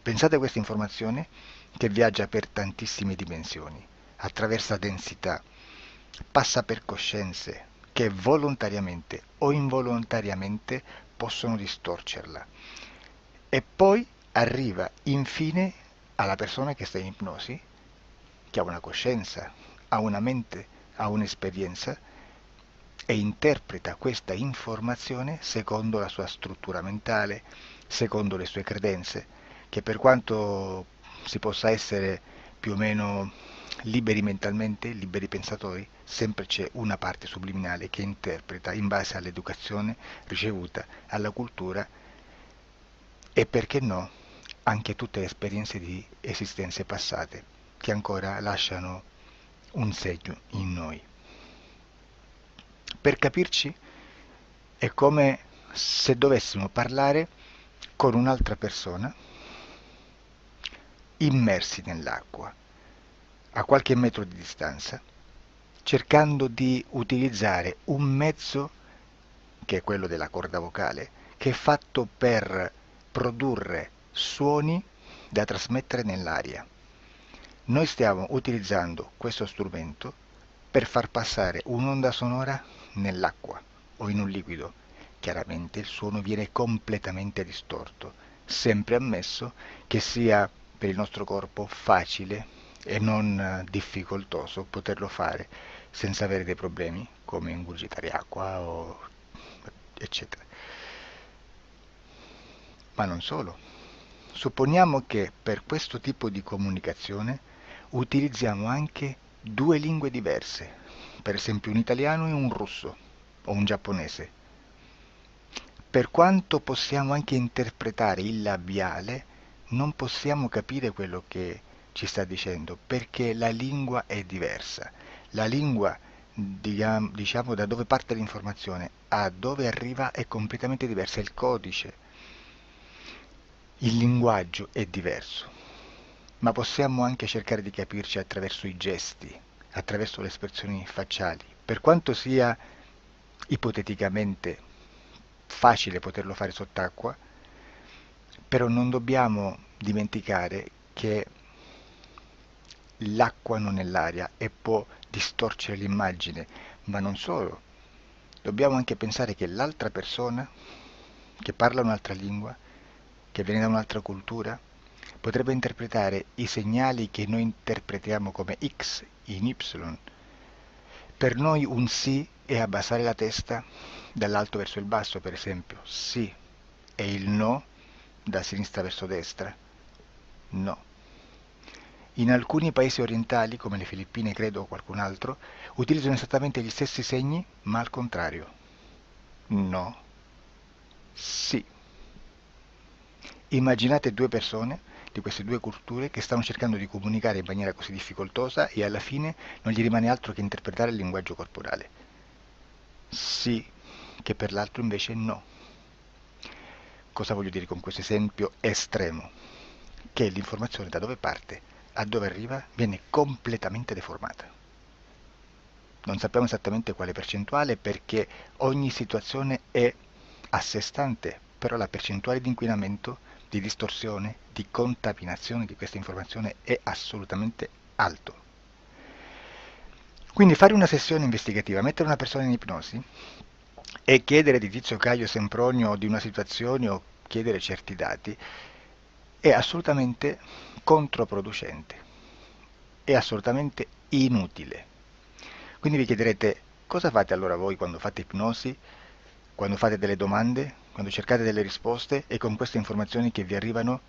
Pensate a questa informazione che viaggia per tantissime dimensioni, attraversa densità, passa per coscienze che volontariamente o involontariamente possono distorcerla. E poi arriva infine alla persona che sta in ipnosi, che ha una coscienza, ha una mente, ha un'esperienza e interpreta questa informazione secondo la sua struttura mentale, secondo le sue credenze, che per quanto si possa essere più o meno liberi mentalmente, liberi pensatori, sempre c'è una parte subliminale che interpreta in base all'educazione ricevuta, alla cultura e perché no, anche tutte le esperienze di esistenze passate che ancora lasciano un segno in noi. Per capirci, è come se dovessimo parlare con un'altra persona immersi nell'acqua, a qualche metro di distanza, cercando di utilizzare un mezzo, che è quello della corda vocale, che è fatto per produrre suoni da trasmettere nell'aria. Noi stiamo utilizzando questo strumento per far passare un'onda sonora nell'acqua o in un liquido. Chiaramente il suono viene completamente distorto, sempre ammesso che sia per il nostro corpo facile e non difficoltoso poterlo fare senza avere dei problemi come ingurgitare acqua o eccetera. Ma non solo. Supponiamo che per questo tipo di comunicazione utilizziamo anche due lingue diverse, per esempio un italiano e un russo o un giapponese. Per quanto possiamo anche interpretare il labiale, non possiamo capire quello che ci sta dicendo, perché la lingua è diversa. La lingua, diciamo, da dove parte l'informazione a dove arriva è completamente diversa, il codice, il linguaggio è diverso. Ma possiamo anche cercare di capirci attraverso i gesti, attraverso le espressioni facciali. Per quanto sia ipoteticamente facile poterlo fare sott'acqua, però non dobbiamo dimenticare che l'acqua non è l'aria e può distorcere l'immagine, ma non solo. Dobbiamo anche pensare che l'altra persona, che parla un'altra lingua, che viene da un'altra cultura, potrebbe interpretare i segnali che noi interpretiamo come X in Y. Per noi un sì è abbassare la testa dall'alto verso il basso, per esempio, sì, e il no da sinistra verso destra, no. In alcuni paesi orientali, come le Filippine credo o qualcun altro, utilizzano esattamente gli stessi segni, ma al contrario. No, sì. Immaginate due persone di queste due culture che stanno cercando di comunicare in maniera così difficoltosa e alla fine non gli rimane altro che interpretare il linguaggio corporale. Sì, che per l'altro invece no. Cosa voglio dire con questo esempio estremo? Che l'informazione da dove parte a dove arriva viene completamente deformata. Non sappiamo esattamente quale percentuale perché ogni situazione è a sé stante, però la percentuale di inquinamento, di distorsione, di contaminazione di questa informazione è assolutamente alto. Quindi fare una sessione investigativa, mettere una persona in ipnosi e chiedere di Tizio Caio Sempronio di una situazione o chiedere certi dati è assolutamente controproducente, è assolutamente inutile. Quindi vi chiederete cosa fate allora voi quando fate ipnosi, quando fate delle domande, quando cercate delle risposte e con queste informazioni che vi arrivano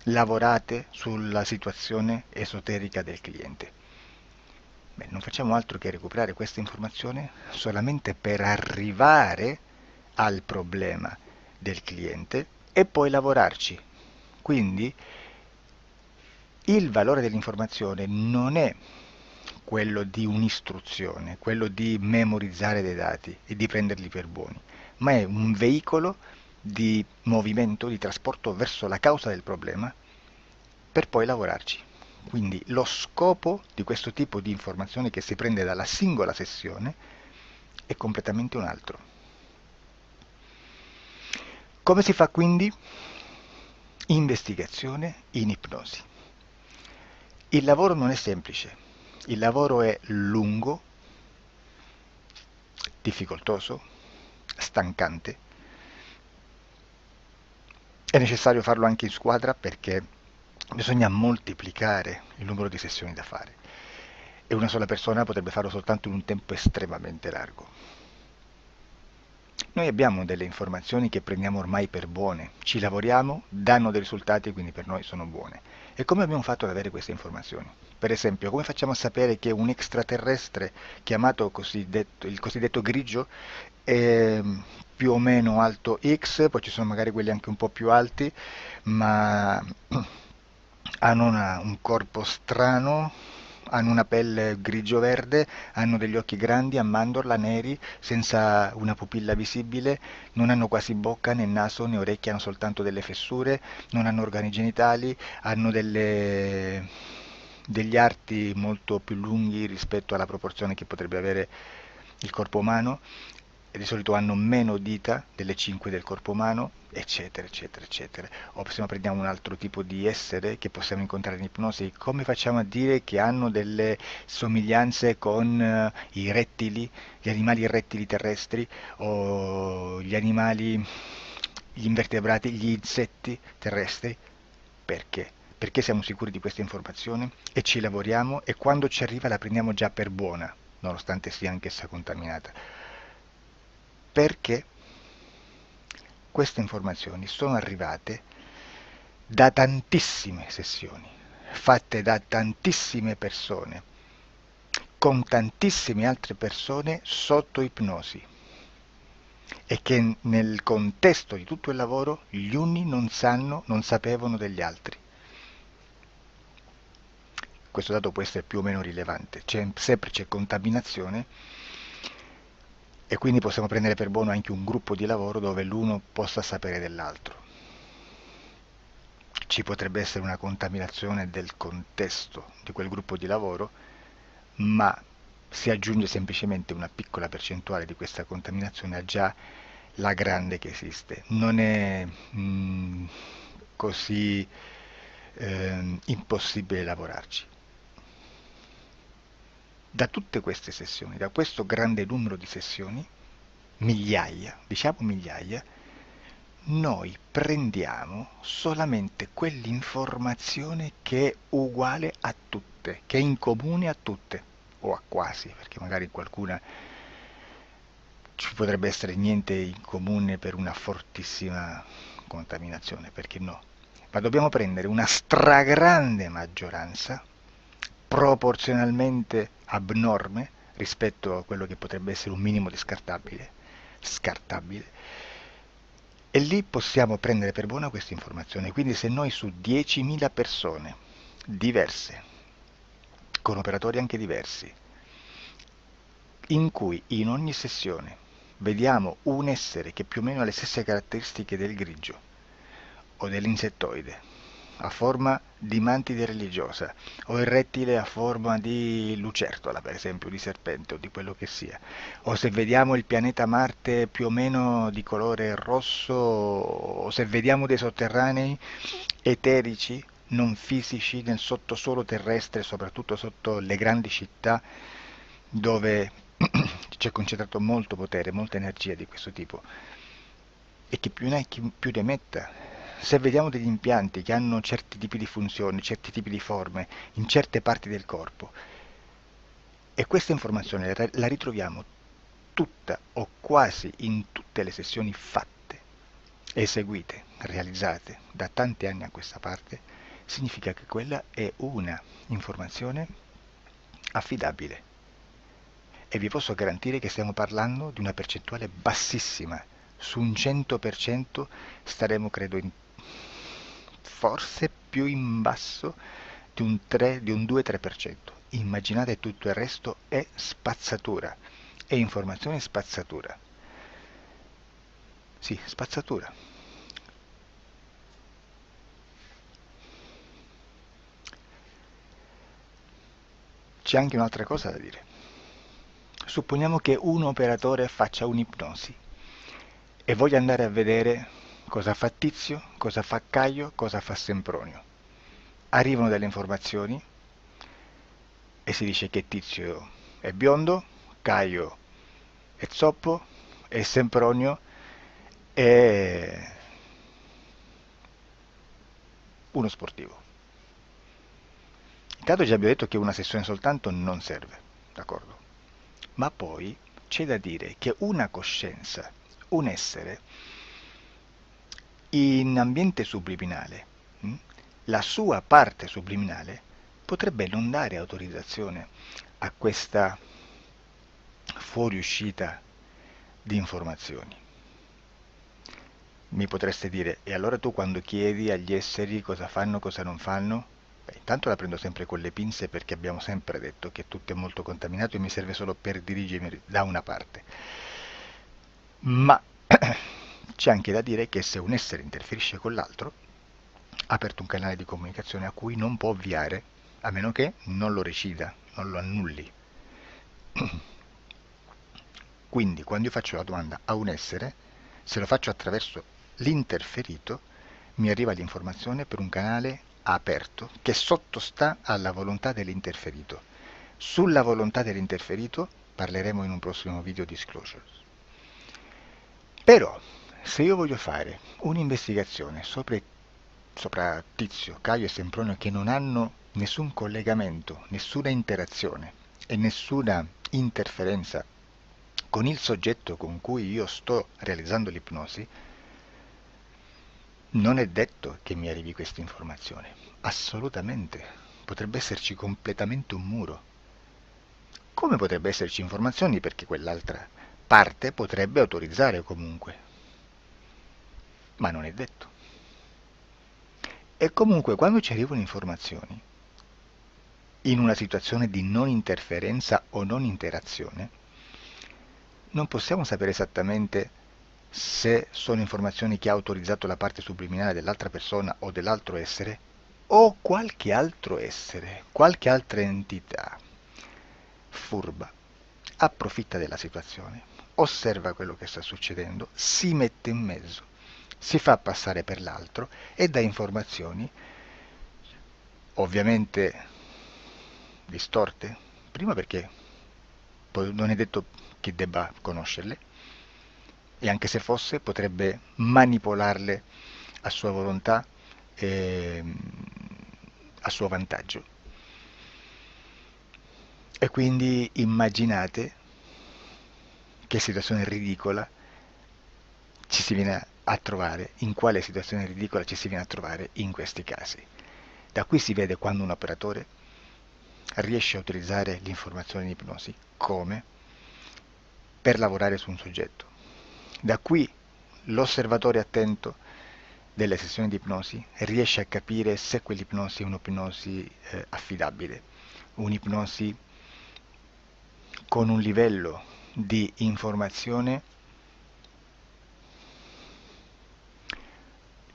lavorate sulla situazione esoterica del cliente. Beh, non facciamo altro che recuperare questa informazione solamente per arrivare al problema del cliente e poi lavorarci. Quindi il valore dell'informazione non è quello di un'istruzione, quello di memorizzare dei dati e di prenderli per buoni, ma è un veicolo di movimento, di trasporto verso la causa del problema per poi lavorarci. Quindi lo scopo di questo tipo di informazione che si prende dalla singola sessione è completamente un altro. Come si fa quindi? Investigazione in ipnosi. Il lavoro non è semplice, il lavoro è lungo, difficoltoso, stancante È necessario farlo anche in squadra perché bisogna moltiplicare il numero di sessioni da fare e una sola persona potrebbe farlo soltanto in un tempo estremamente largo. Noi abbiamo delle informazioni che prendiamo ormai per buone, ci lavoriamo, danno dei risultati e quindi per noi sono buone. E come abbiamo fatto ad avere queste informazioni? Per esempio, come facciamo a sapere che un extraterrestre chiamato il cosiddetto grigio è più o meno alto X, poi ci sono magari quelli anche un po' più alti, ma hanno un corpo strano, hanno una pelle grigio-verde, hanno degli occhi grandi a mandorla neri, senza una pupilla visibile, non hanno quasi bocca né naso né orecchie, hanno soltanto delle fessure, non hanno organi genitali, hanno degli arti molto più lunghi rispetto alla proporzione che potrebbe avere il corpo umano e di solito hanno meno dita delle 5 del corpo umano, eccetera, eccetera, eccetera. O se no prendiamo un altro tipo di essere che possiamo incontrare in ipnosi, come facciamo a dire che hanno delle somiglianze con i rettili, gli animali rettili terrestri o gli invertebrati, gli insetti terrestri? Perché? Perché siamo sicuri di questa informazione e ci lavoriamo e quando ci arriva la prendiamo già per buona, nonostante sia anch'essa contaminata. Perché queste informazioni sono arrivate da tantissime sessioni, fatte da tantissime persone, con tantissime altre persone sotto ipnosi e che nel contesto di tutto il lavoro gli uni non sapevano degli altri. Questo dato può essere più o meno rilevante, sempre c'è contaminazione e quindi possiamo prendere per buono anche un gruppo di lavoro dove l'uno possa sapere dell'altro. Ci potrebbe essere una contaminazione del contesto di quel gruppo di lavoro, ma si aggiunge semplicemente una piccola percentuale di questa contaminazione a già la grande che esiste. Non è così impossibile lavorarci. Da tutte queste sessioni, da questo grande numero di sessioni, migliaia, diciamo migliaia, noi prendiamo solamente quell'informazione che è uguale a tutte, che è in comune a tutte, o a quasi, perché magari qualcuna ci potrebbe essere niente in comune per una fortissima contaminazione, perché no? Ma dobbiamo prendere una stragrande maggioranza, proporzionalmente abnorme rispetto a quello che potrebbe essere un minimo di scartabile, e lì possiamo prendere per buona questa informazione. Quindi se noi su 10.000 persone diverse, con operatori anche diversi, in cui in ogni sessione vediamo un essere che più o meno ha le stesse caratteristiche del grigio o dell'insettoide, a forma di mantide religiosa, o il rettile a forma di lucertola, per esempio, di serpente o di quello che sia, o se vediamo il pianeta Marte più o meno di colore rosso, o se vediamo dei sotterranei eterici, non fisici, nel sottosuolo terrestre, soprattutto sotto le grandi città, dove c'è concentrato molto potere, molta energia di questo tipo, e chi più ne ha chi più ne metta. Se vediamo degli impianti che hanno certi tipi di funzioni, certi tipi di forme in certe parti del corpo, e questa informazione la ritroviamo tutta o quasi in tutte le sessioni fatte, eseguite, realizzate da tanti anni a questa parte, significa che quella è una informazione affidabile. E vi posso garantire che stiamo parlando di una percentuale bassissima. Su un 100% staremo, credo, forse più in basso di un 2-3%. Immaginate, tutto il resto è spazzatura, è informazione spazzatura. Sì, spazzatura. C'è anche un'altra cosa da dire. Supponiamo che un operatore faccia un'ipnosi e voglia andare a vedere cosa fa Tizio, cosa fa Caio, cosa fa Sempronio. Arrivano delle informazioni e si dice che Tizio è biondo, Caio è zoppo e Sempronio è uno sportivo. Intanto già abbiamo detto che una sessione soltanto non serve, d'accordo? Ma poi c'è da dire che una coscienza, un essere, in ambiente subliminale, la sua parte subliminale potrebbe non dare autorizzazione a questa fuoriuscita di informazioni. Mi potreste dire, e allora tu quando chiedi agli esseri cosa fanno, cosa non fanno? Beh, intanto la prendo sempre con le pinze perché abbiamo sempre detto che tutto è molto contaminato e mi serve solo per dirigermi da una parte. Ma c'è anche da dire che se un essere interferisce con l'altro, ha aperto un canale di comunicazione a cui non può ovviare, a meno che non lo recida, non lo annulli. Quindi quando io faccio la domanda a un essere, se lo faccio attraverso l'interferito, mi arriva l'informazione per un canale aperto che sottostà alla volontà dell'interferito. Sulla volontà dell'interferito parleremo in un prossimo video disclosures. Però, se io voglio fare un'investigazione sopra Tizio, Caio e Sempronio che non hanno nessun collegamento, nessuna interazione e nessuna interferenza con il soggetto con cui io sto realizzando l'ipnosi, non è detto che mi arrivi questa informazione. Assolutamente. Potrebbe esserci completamente un muro. Come potrebbe esserci informazioni perché quell'altra parte potrebbe autorizzare comunque. Ma non è detto. E comunque quando ci arrivano informazioni, in una situazione di non interferenza o non interazione, non possiamo sapere esattamente se sono informazioni che ha autorizzato la parte subliminale dell'altra persona o dell'altro essere, o qualche altro essere, qualche altra entità furba, approfitta della situazione, osserva quello che sta succedendo, si mette in mezzo, si fa passare per l'altro e dà informazioni, ovviamente distorte, prima perché non è detto che debba conoscerle, e anche se fosse potrebbe manipolarle a sua volontà e a suo vantaggio. E quindi immaginate che situazione ridicola ci si viene a trovare, in quale situazione ridicola ci si viene a trovare in questi casi. Da qui si vede quando un operatore riesce a utilizzare l'informazione di ipnosi come per lavorare su un soggetto. Da qui l'osservatore attento delle sessioni di ipnosi riesce a capire se quell'ipnosi è un'ipnosi affidabile, un'ipnosi con un livello di informazione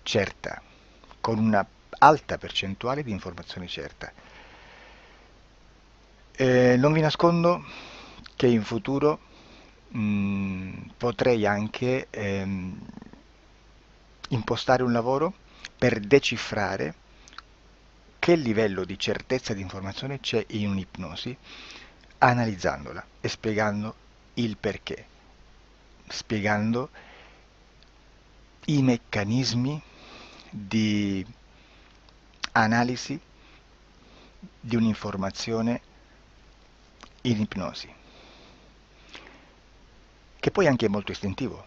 certa, con una alta percentuale di informazione certa. Non vi nascondo che in futuro potrei anche impostare un lavoro per decifrare che livello di certezza di informazione c'è in un'ipnosi, analizzandola e spiegando il perché, spiegando i meccanismi di analisi di un'informazione in ipnosi, che poi anche è molto istintivo.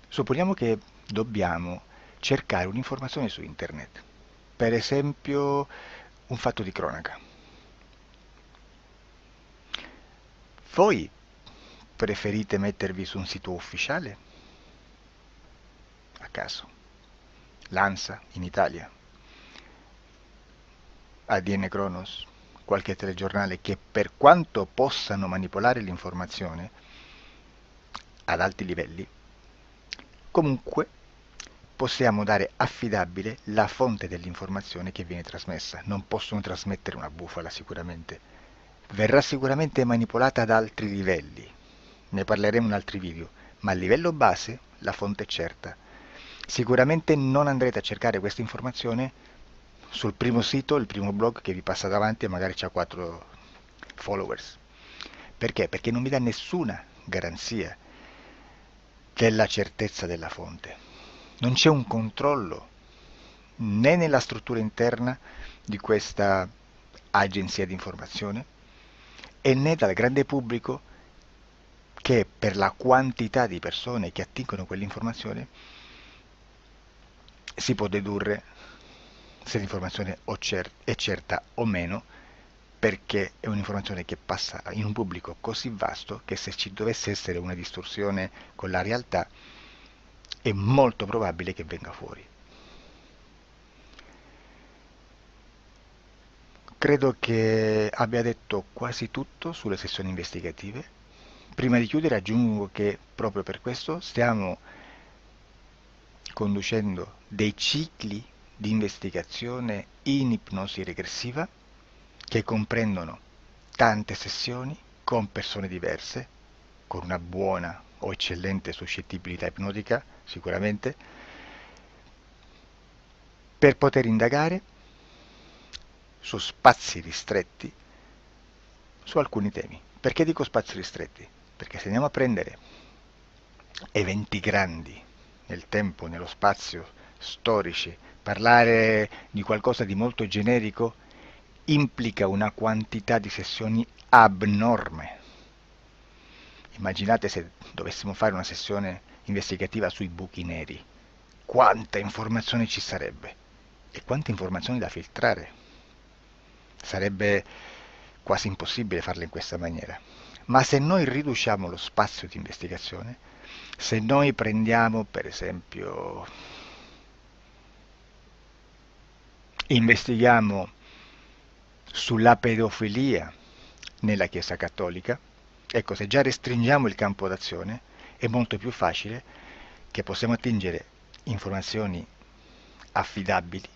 Supponiamo che dobbiamo cercare un'informazione su internet, per esempio un fatto di cronaca. Voi preferite mettervi su un sito ufficiale? A caso. L'ANSA in Italia, ADN Kronos, qualche telegiornale che per quanto possano manipolare l'informazione ad alti livelli, comunque possiamo dare affidabile la fonte dell'informazione che viene trasmessa. Non possono trasmettere una bufala sicuramente. Verrà sicuramente manipolata ad altri livelli. Ne parleremo in altri video, ma a livello base la fonte è certa. Sicuramente non andrete a cercare questa informazione sul primo sito, il primo blog che vi passa davanti e magari c'ha 4 followers. Perché? Perché non vi dà nessuna garanzia che è la certezza della fonte. Non c'è un controllo né nella struttura interna di questa agenzia di informazione e né dal grande pubblico, che per la quantità di persone che attingono quell'informazione si può dedurre se l'informazione è certa o meno, perché è un'informazione che passa in un pubblico così vasto che se ci dovesse essere una distorsione con la realtà è molto probabile che venga fuori. Credo che abbia detto quasi tutto sulle sessioni investigative. Prima di chiudere aggiungo che proprio per questo stiamo conducendo dei cicli di investigazione in ipnosi regressiva che comprendono tante sessioni con persone diverse, con una buona o eccellente suscettibilità ipnotica sicuramente, per poter indagare su spazi ristretti su alcuni temi. Perché dico spazi ristretti? Perché se andiamo a prendere eventi grandi nel tempo, nello spazio, storici, parlare di qualcosa di molto generico implica una quantità di sessioni abnorme. Immaginate se dovessimo fare una sessione investigativa sui buchi neri, quanta informazione ci sarebbe e quante informazioni da filtrare. Sarebbe quasi impossibile farlo in questa maniera. Ma se noi riduciamo lo spazio di investigazione, se noi prendiamo per esempio, investighiamo sulla pedofilia nella Chiesa Cattolica, ecco, se già restringiamo il campo d'azione è molto più facile che possiamo attingere informazioni affidabili,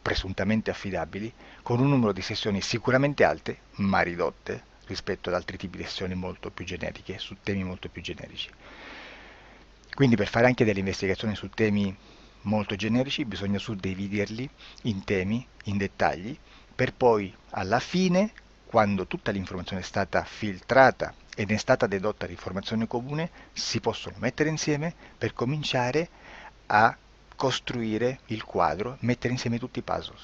presuntamente affidabili, con un numero di sessioni sicuramente alte, ma ridotte rispetto ad altri tipi di sessioni molto più generiche, su temi molto più generici. Quindi per fare anche delle investigazioni su temi molto generici bisogna suddividerli in temi, in dettagli, per poi alla fine, quando tutta l'informazione è stata filtrata ed è stata dedotta l'informazione comune, si possono mettere insieme per cominciare a costruire il quadro, mettere insieme tutti i puzzle.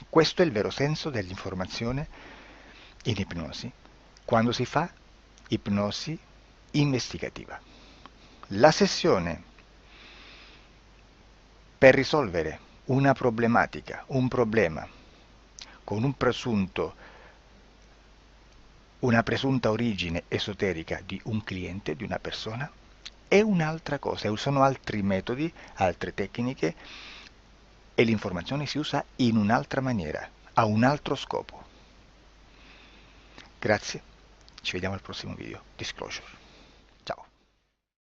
Questo è il vero senso dell'informazione in ipnosi, quando si fa ipnosi investigativa. La sessione per risolvere una problematica, un problema, con una presunta origine esoterica di un cliente, di una persona, è un'altra cosa, sono altri metodi, altre tecniche e l'informazione si usa in un'altra maniera, ha un altro scopo. Grazie, ci vediamo al prossimo video. Disclosure.